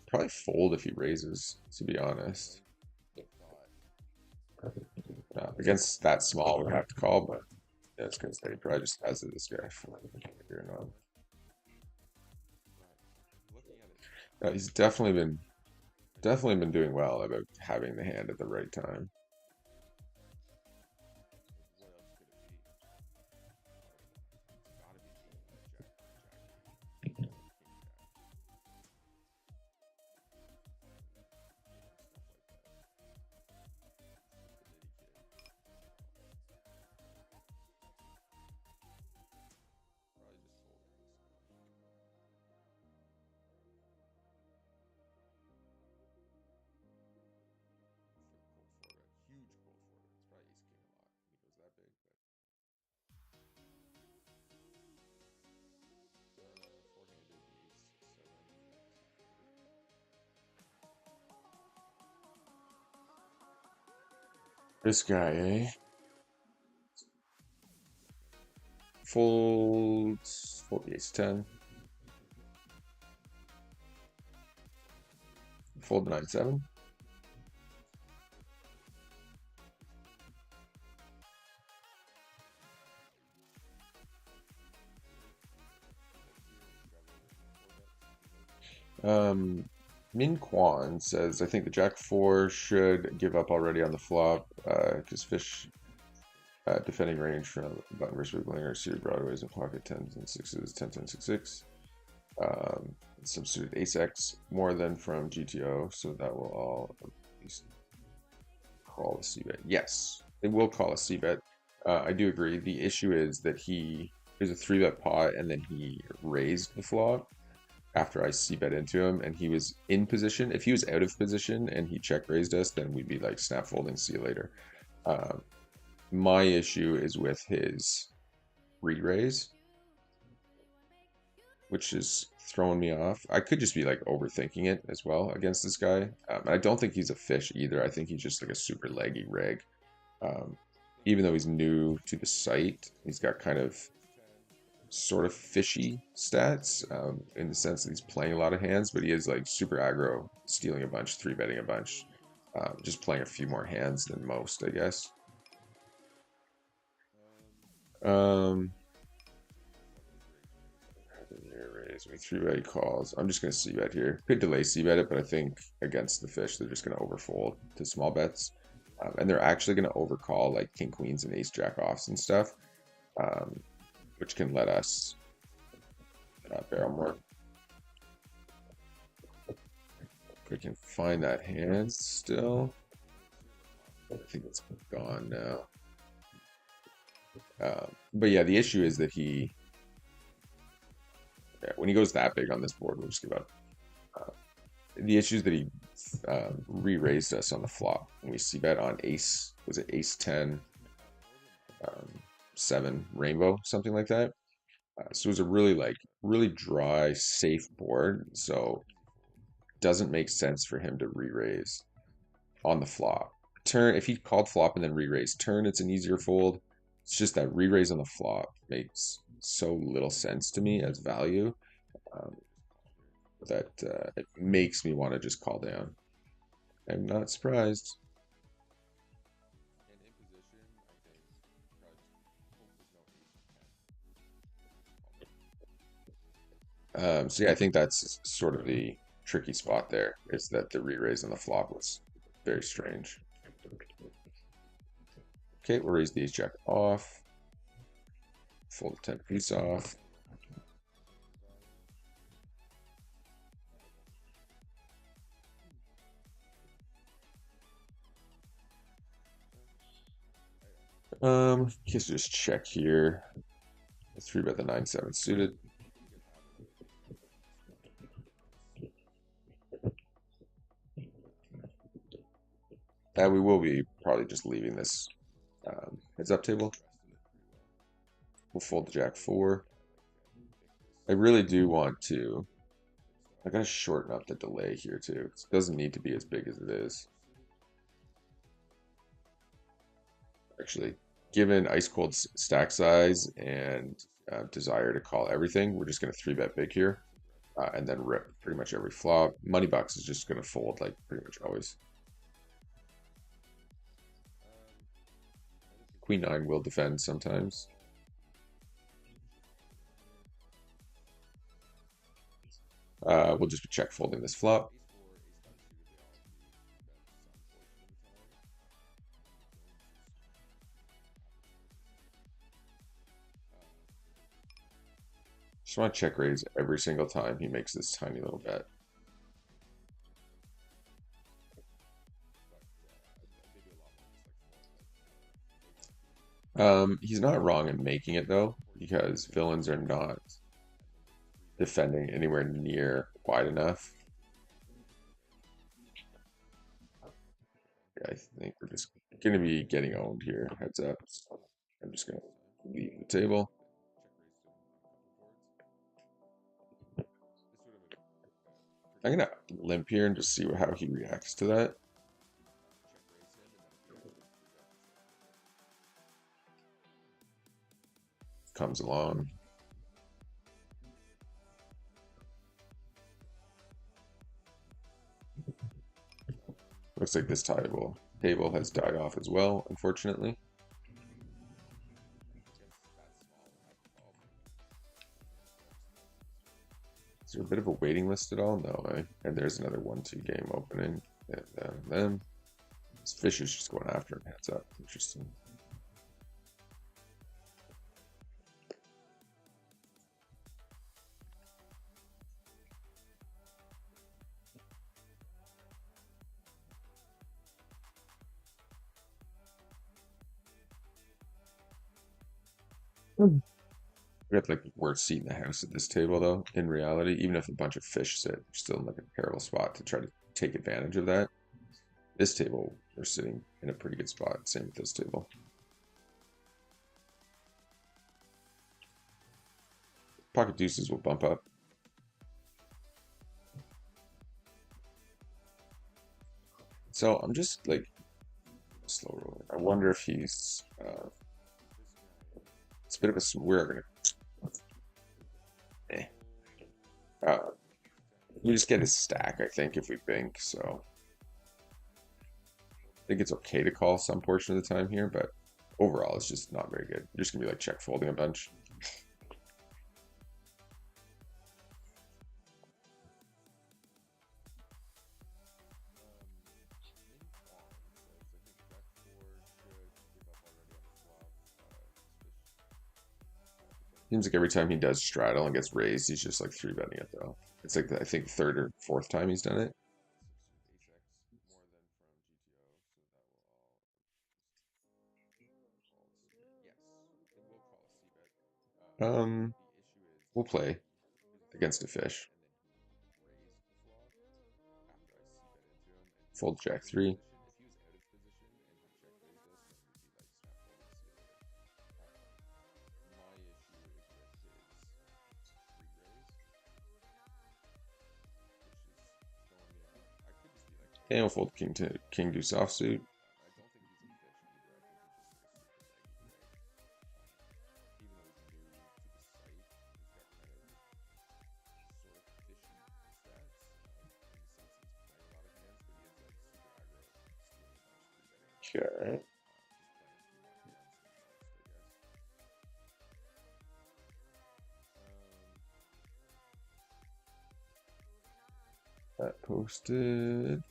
Probably fold if he raises, to be honest. Against that small, we have to call, but that's because they probably just has this guy for here and on. He's definitely been doing well about having the hand at the right time. This guy, eh? Fold the ace 10. Fold the 9-7. Min Kwan says, I think the Jack 4 should give up already on the flop because fish defending range from button versus wiggling or suited broadways and pocket 10s and 6s, 10, 10, 6, 6. Some suited ace X more than from GTO, so that will all at least call a c-bet. Yes, it will call a c-bet. I do agree. The issue is that there's a 3-bet pot and then he raised the flop after I c-bet into him and he was in position. If he was out of position and he check raised us, then we'd be like snap folding, see you later. My issue is with his re-raise, which is throwing me off. I could just be like overthinking it as well against this guy. I don't think he's a fish either. I think he's just like a super leggy reg. Even though he's new to the site, he's got kind of sort of fishy stats in the sense that he's playing a lot of hands, but he is like super aggro, stealing a bunch, 3-betting a bunch, just playing a few more hands than most, I guess. We 3-bet calls. I'm just going to c-bet here. Could delay c-bet it, but I think against the fish, they're just going to overfold to small bets. And they're actually going to overcall like king queens and ace jack offs and stuff, which can let us barrel more. If we can find that hand still. I think it's gone now. But yeah, the issue is that when he goes that big on this board, we'll just give up. The issue is that he re-raised us on the flop. And we c-bet on ace, was it ace 10, 7 rainbow, something like that. So it was a really dry, safe board. So it doesn't make sense for him to re-raise on the flop. Turn, if he called flop and then re-raise turn, it's an easier fold. It's just that re-raise on the flop makes so little sense to me as value that it makes me want to just call down. I'm not surprised. So yeah, I think that's sort of the tricky spot there. Is that the re-raise on the flop was very strange. Okay, we'll raise the ace jack off. Fold the 10 piece off. Guess just check here. Three bet the 9-7 suited. We will be probably just leaving this heads up table. We'll fold the jack 4. I really do want to. I gotta shorten up the delay here too. It doesn't need to be as big as it is. Actually, given ice cold stack size and desire to call everything, we're just gonna 3-bet big here. And then rip pretty much every flop. Money box is just going to fold like pretty much always. Queen 9 will defend sometimes. We'll just be check folding this flop. Just want to check raise every single time he makes this tiny little bet. He's not wrong in making it though, because villains are not defending anywhere near wide enough. Yeah, I think we're just going to be getting owned here. Heads up. So I'm just going to leave the table. I'm going to limp here and just see how he reacts to that. Comes along. Looks like this table has died off as well, unfortunately. Is there a bit of a waiting list at all? No, eh? And there's another 1-2 game opening. And then this fish is just going after him. Heads up. Interesting. We have like the worst seat in the house at this table, though. In reality, even if a bunch of fish sit, we're still in like a terrible spot to try to take advantage of that. This table, we're sitting in a pretty good spot. Same with this table. Pocket deuces will bump up. So I'm just like slow rolling. I wonder if he's. It's a bit of a. We're gonna. We just get his stack, I think, if we bink. So I think it's okay to call some portion of the time here, but overall, it's just not very good. You're just gonna be like check folding a bunch. Seems like every time he does straddle and gets raised, he's just like 3-betting it though. It's like I think third or fourth time he's done it. Um, we'll play against a fish. Fold jack 3. And we'll fold king deuce offsuit. Okay. Posted.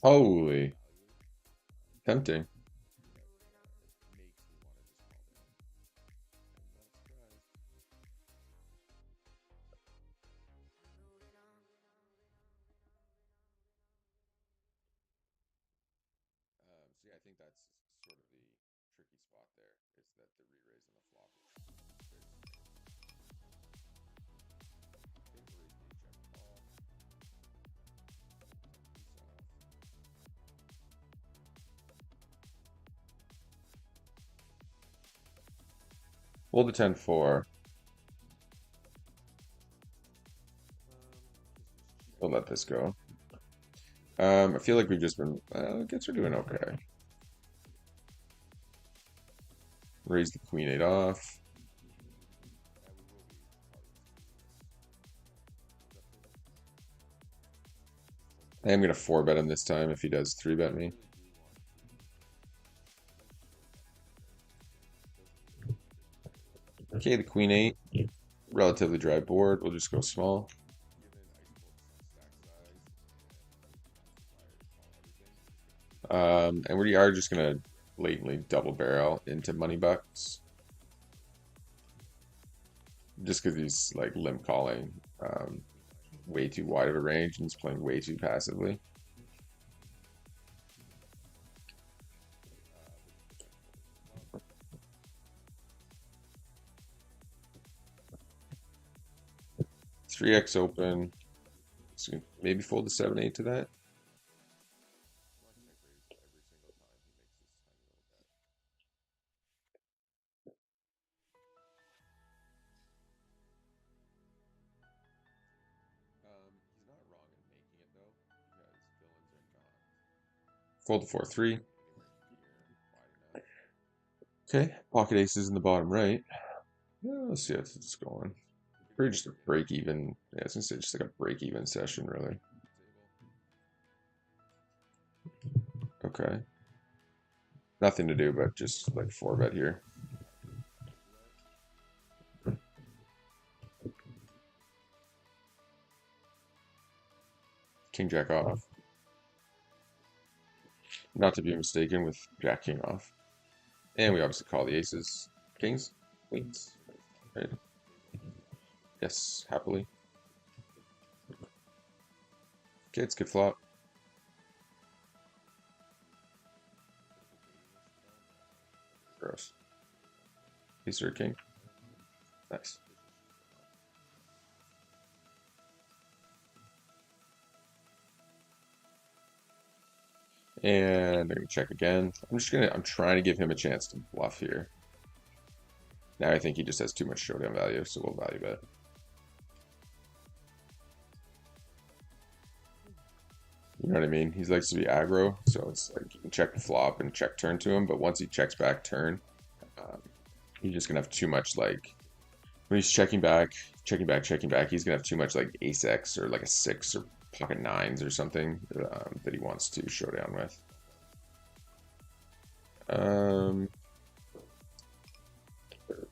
Holy, tempting. Hold the 10-4. We'll let this go. I feel like we've just been. I guess we're doing okay. Raise the queen 8 off. I am gonna 4-bet him this time if he does 3-bet me. Okay, the queen 8. Relatively dry board. We'll just go small. And we are just gonna blatantly double barrel into money bucks. Just because he's like limp calling way too wide of a range and he's playing way too passively. Three X open. So maybe fold the 7-8 to that. Fold the 4-3. Okay, pocket aces in the bottom right. Yeah, let's see how this is going. Pretty just a break even. Yeah, I was gonna say just like a break even session, really. Okay. Nothing to do but just like 4-bet here. King Jack off. Not to be mistaken with Jack King off. And we obviously call the aces. Kings? Queens. Right. Yes, happily. Okay, it's good flop. Gross. Ace or king. Nice. And they're gonna check again. I'm trying to give him a chance to bluff here. Now I think he just has too much showdown value, so we'll value bet. You know what I mean? He likes to be aggro, so it's like you can check the flop and check turn to him, but once he checks back turn, he's just gonna have too much like when he's checking back, he's gonna have too much like ace X or like a 6 or pocket 9s or something that he wants to show down with.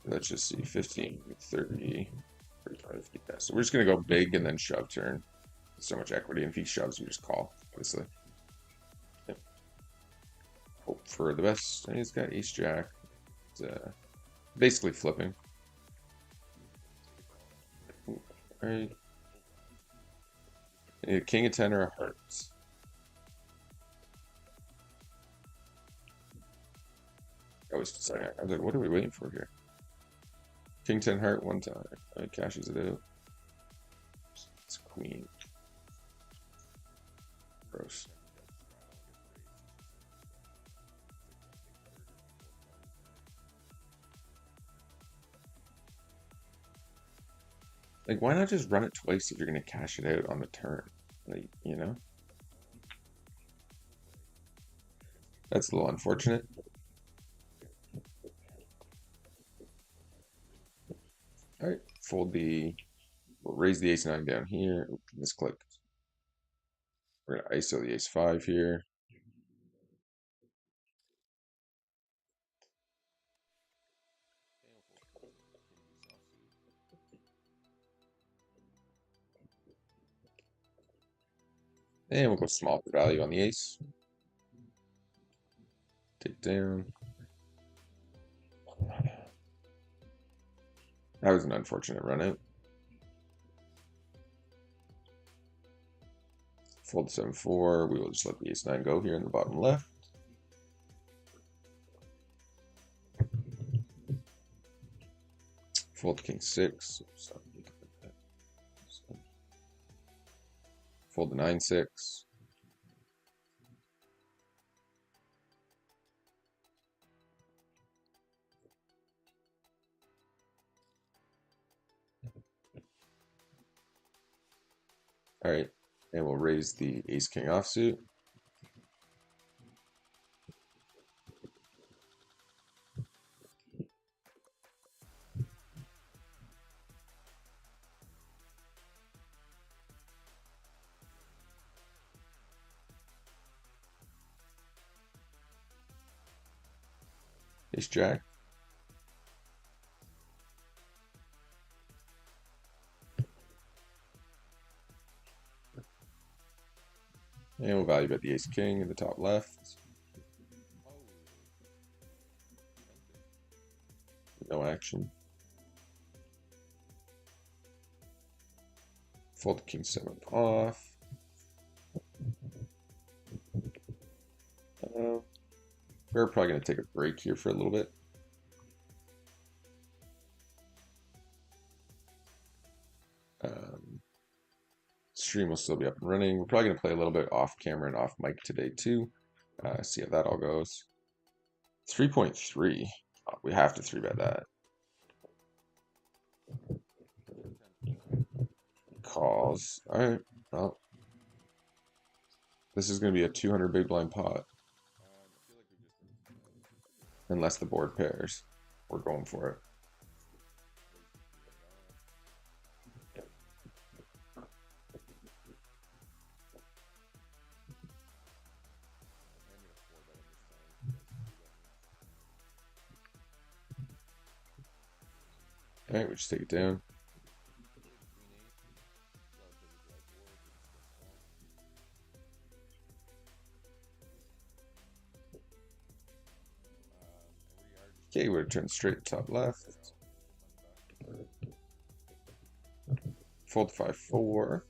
Let's just see, 15, 30, 35, 50. Yeah, so we're just gonna go big and then shove turn. So much equity, and if he shoves, we just call, obviously. Yep. Hope for the best. And he's got ace jack. It's, basically flipping. All right. A king of 10 or a heart. I was deciding. I was like, what are we waiting for here? King 10 heart one time. It cashes it out. It's queen. Gross. Like, why not just run it twice if you're gonna cash it out on the turn? Like, you know? That's a little unfortunate. Alright, fold the... We'll raise the ace-9 down here. Misclick. We're gonna ISO the ace-5 here. And we'll go small for value on the ace. Take down. That was an unfortunate run out. Fold 7-4. We will just let the ace-9 go here in the bottom left. Fold king 6. Fold the 9-6. All right, and we'll raise the ace-king offsuit. Ace-jack. And we'll value bet the ace-king in the top left. No action. Fold king 7 off. We're probably going to take a break here for a little bit. Stream will still be up and running. We're probably going to play a little bit off camera and off mic today too. See how that all goes. 3.3. We have to 3-bet that. Calls. All right. Well, this is going to be a 200 big blind pot. Unless the board pairs. We're going for it. All right, we just take it down. Okay, we're turn straight top left. Fold 5-4. We're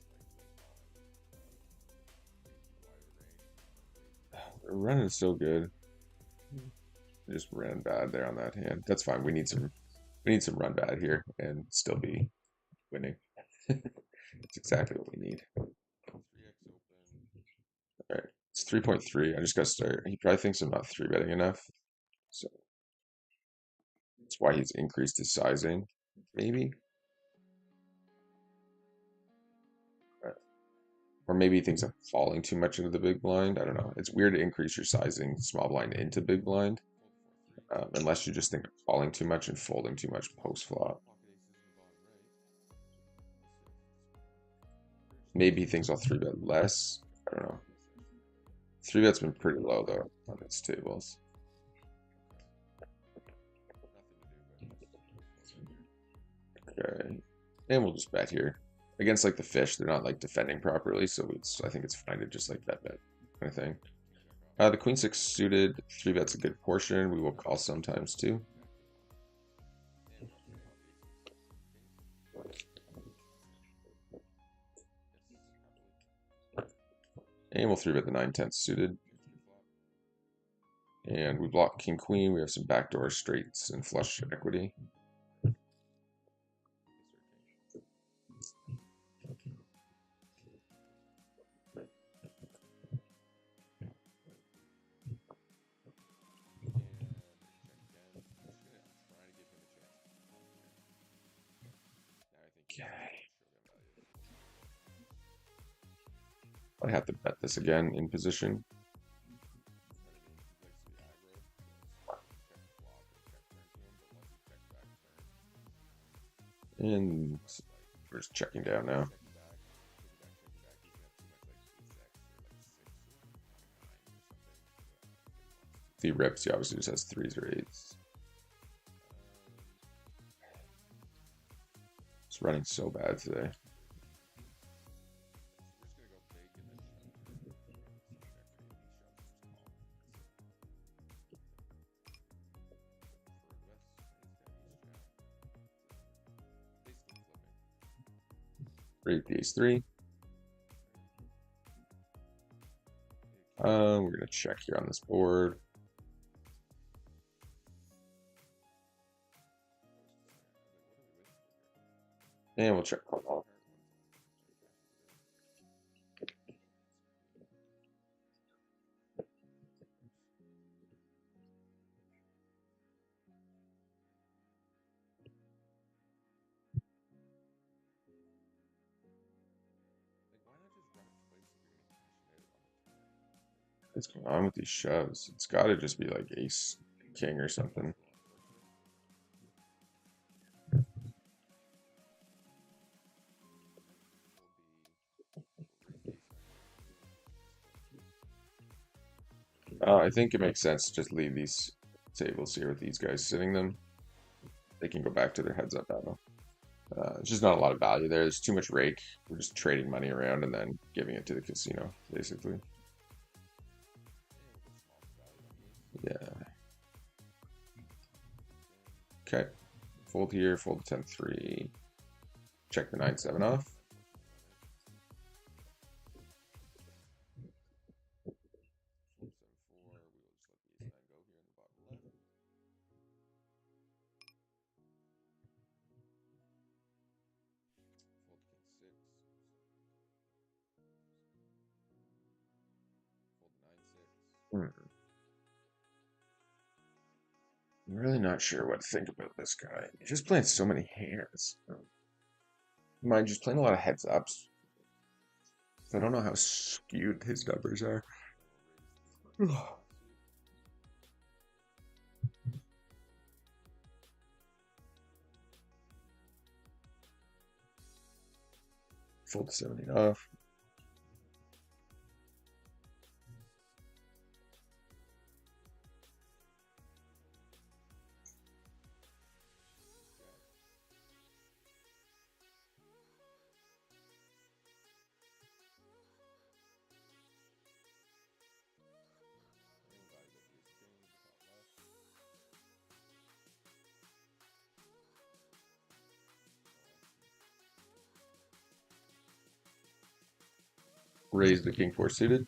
running so good. We just ran bad there on that hand. That's fine. We need some run bad here and still be winning. That's exactly what we need. All right, it's 3.3. I just got to start. He probably thinks I'm not 3-betting enough, so that's why he's increased his sizing, maybe. Or maybe he thinks I'm falling too much into the big blind. I don't know. It's weird to increase your sizing small blind into big blind. Unless you just think falling too much and folding too much post flop. Maybe he thinks I'll 3-bet less. I don't know. 3-bet's been pretty low though on its tables. Okay, and we'll just bet here against like the fish. They're not like defending properly, so I think it's fine to just like bet kind of thing. The queen 6 suited 3-bet's a good portion. We will call sometimes too. And we'll 3-bet the 9/10 suited. And we block king queen. We have some backdoor straights and flush equity. I have to bet this again in position. And we're just checking down now. If he rips, he obviously just has 3s or 8s. It's running so bad today. Raise the ace-3. We're gonna check here on this board. And we'll check call. What's going on with these shoves? It's got to just be like ace king or something. I think it makes sense to just leave these tables here with these guys sitting them. They can go back to their heads up battle. It's just not a lot of value there. There's too much rake. We're just trading money around and then giving it to the casino, basically. Yeah. Okay. Fold here, fold the 10-3. Check the 9-7 off. I'm really not sure what to think about this guy. He's just playing so many hands. Mind just playing a lot of heads ups. I don't know how skewed his numbers are. Fold 17 off. Raise the king 4 suited.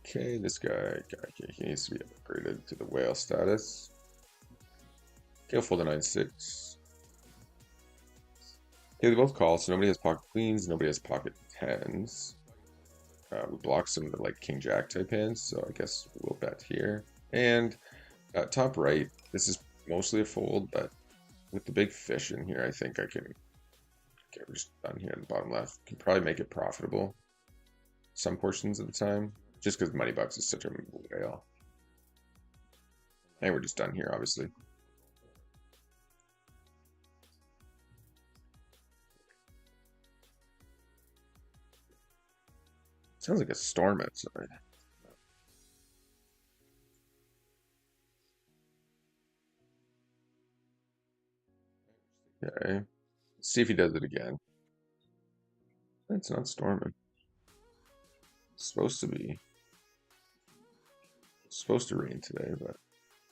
Okay, this guy, he needs to be upgraded to the whale status. Okay, I'll fold a 9-6. Okay, they both call, so nobody has pocket queens, nobody has pocket 10s. We block some of the like king jack type hands, so I guess we'll bet here. And top right, this is mostly a fold, but with the big fish in here, I think I can get just done here in the bottom left. Can probably make it profitable some portions of the time, just because money bucks is such a whale. And we're just done here, obviously. Sounds like a storm outside. Okay. Let's see if he does it again. It's not storming. It's supposed to be. It's supposed to rain today, but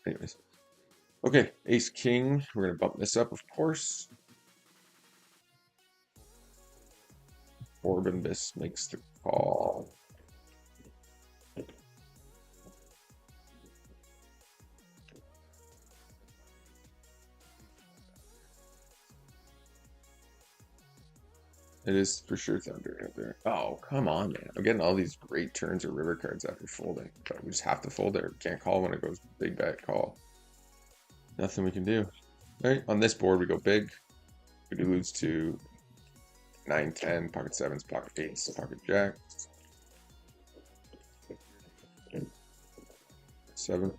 anyways. Okay, ace king. We're gonna bump this up, of course. Orban Bis makes the call. It is for sure Thunder out there. Oh, come on, man. I'm getting all these great turns or river cards after folding. But we just have to fold there. We can't call when it goes big bet call. Nothing we can do. All right, on this board we go big. We do lose to 9, 10, pocket sevens, pocket eights, pocket jack. 7,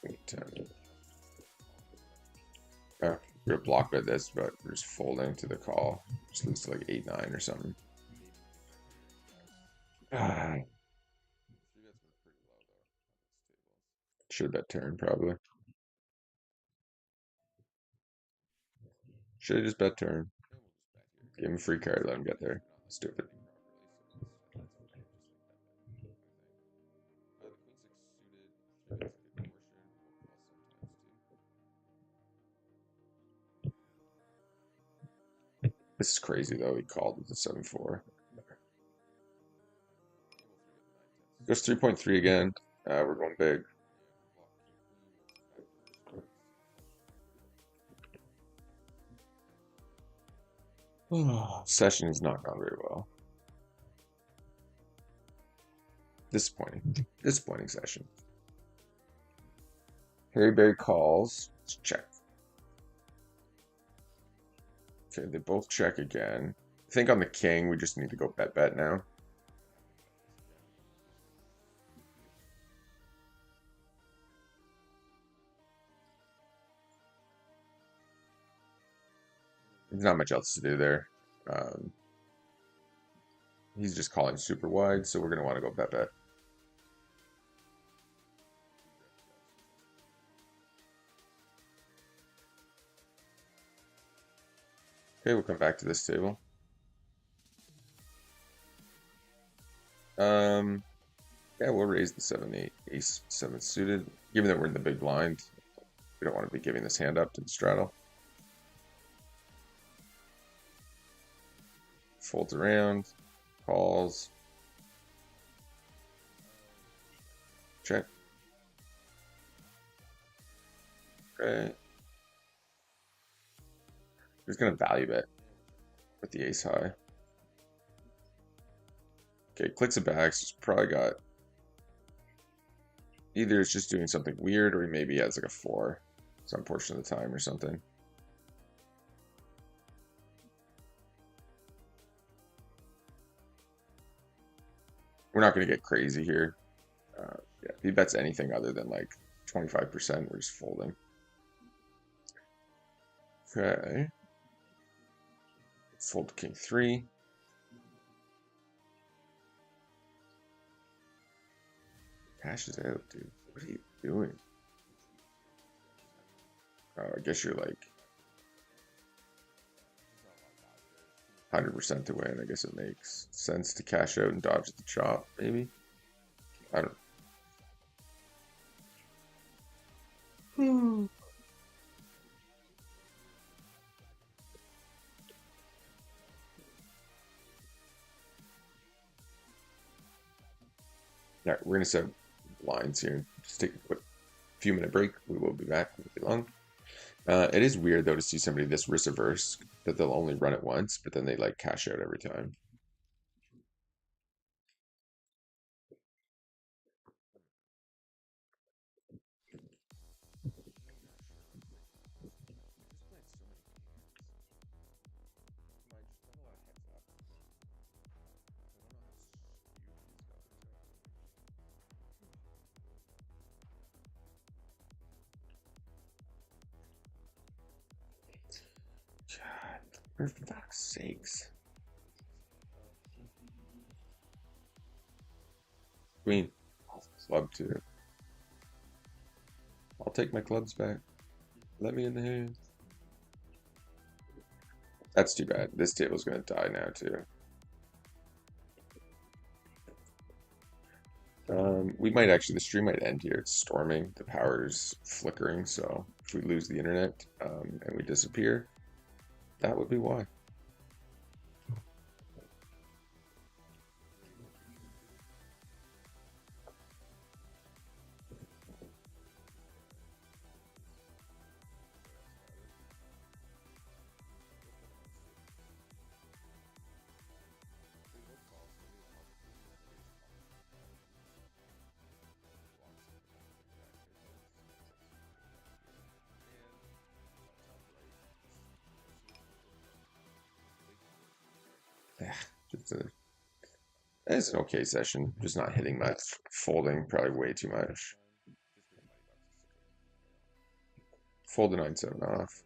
8, 10. We're gonna block with this, but we're just folding to the call. Just lose to like 8, 9 or something. Should bet turn probably. Should have just bet turn. Give him a free card, let him get there. Stupid. This is crazy though. He called with the 7-4. Goes 3.3 again. We're going big. Session has not gone very well. Disappointing. Disappointing session. Harry Berry calls. Let's check. Okay, they both check again. I think on the king, we just need to go bet now. There's not much else to do there. He's just calling super wide, so we're going to want to go bet. Okay, we'll come back to this table. Yeah, we'll raise the 7-8, ace 7 suited. Given that we're in the big blind, we don't want to be giving this hand up to the straddle. Folds around, calls. Check. Okay. He's gonna value bet with the ace high. Okay, clicks it back. So he's probably got either it's just doing something weird, or he maybe has like a 4 some portion of the time or something. We're not going to get crazy here. Yeah, if he bets anything other than like 25%, we're just folding. Okay. Fold king 3. Cashes out, dude. What are you doing? I guess you're like 100% to win. I guess it makes sense to cash out and dodge the chop, maybe. I don't. Yeah, we're gonna set lines here. Just take a quick few minute break. We will be back. Won't be long. It is weird though to see somebody this risk averse that they'll only run it once, but then they like cash out every time. God, for fuck's sakes. Queen. Club 2. I'll take my clubs back. Let me in the hand. That's too bad. This table's gonna die now too. We might actually, the stream might end here. It's storming, the power's flickering, so if we lose the internet and we disappear, that would be why. It's an okay session, just not hitting much, folding probably way too much. Fold the 9-7 off.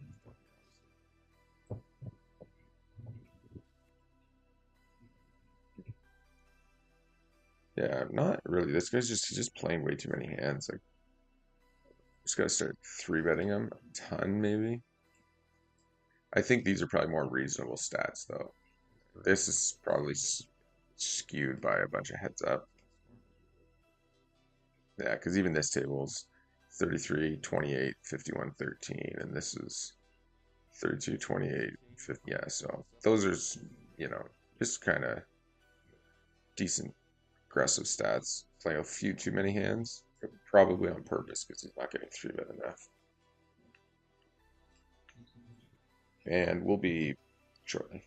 Yeah, not really. This guy's just playing way too many hands. Like, just gotta start three betting him a ton, maybe. I think these are probably more reasonable stats, though. This is probably skewed by a bunch of heads up. Yeah, because even this table's 33, 28, 51, 13, and this is 32, 28, 50. Yeah, so those are, just kind of decent aggressive stats. Playing a few too many hands, probably on purpose because he's not getting three bet enough. And we'll be shortly.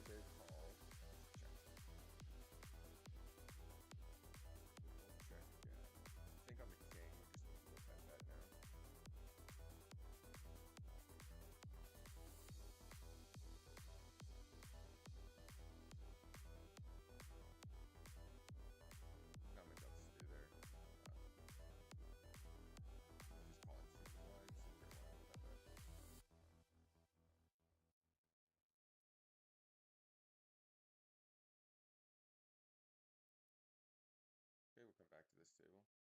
Okay, we'll come back to this table.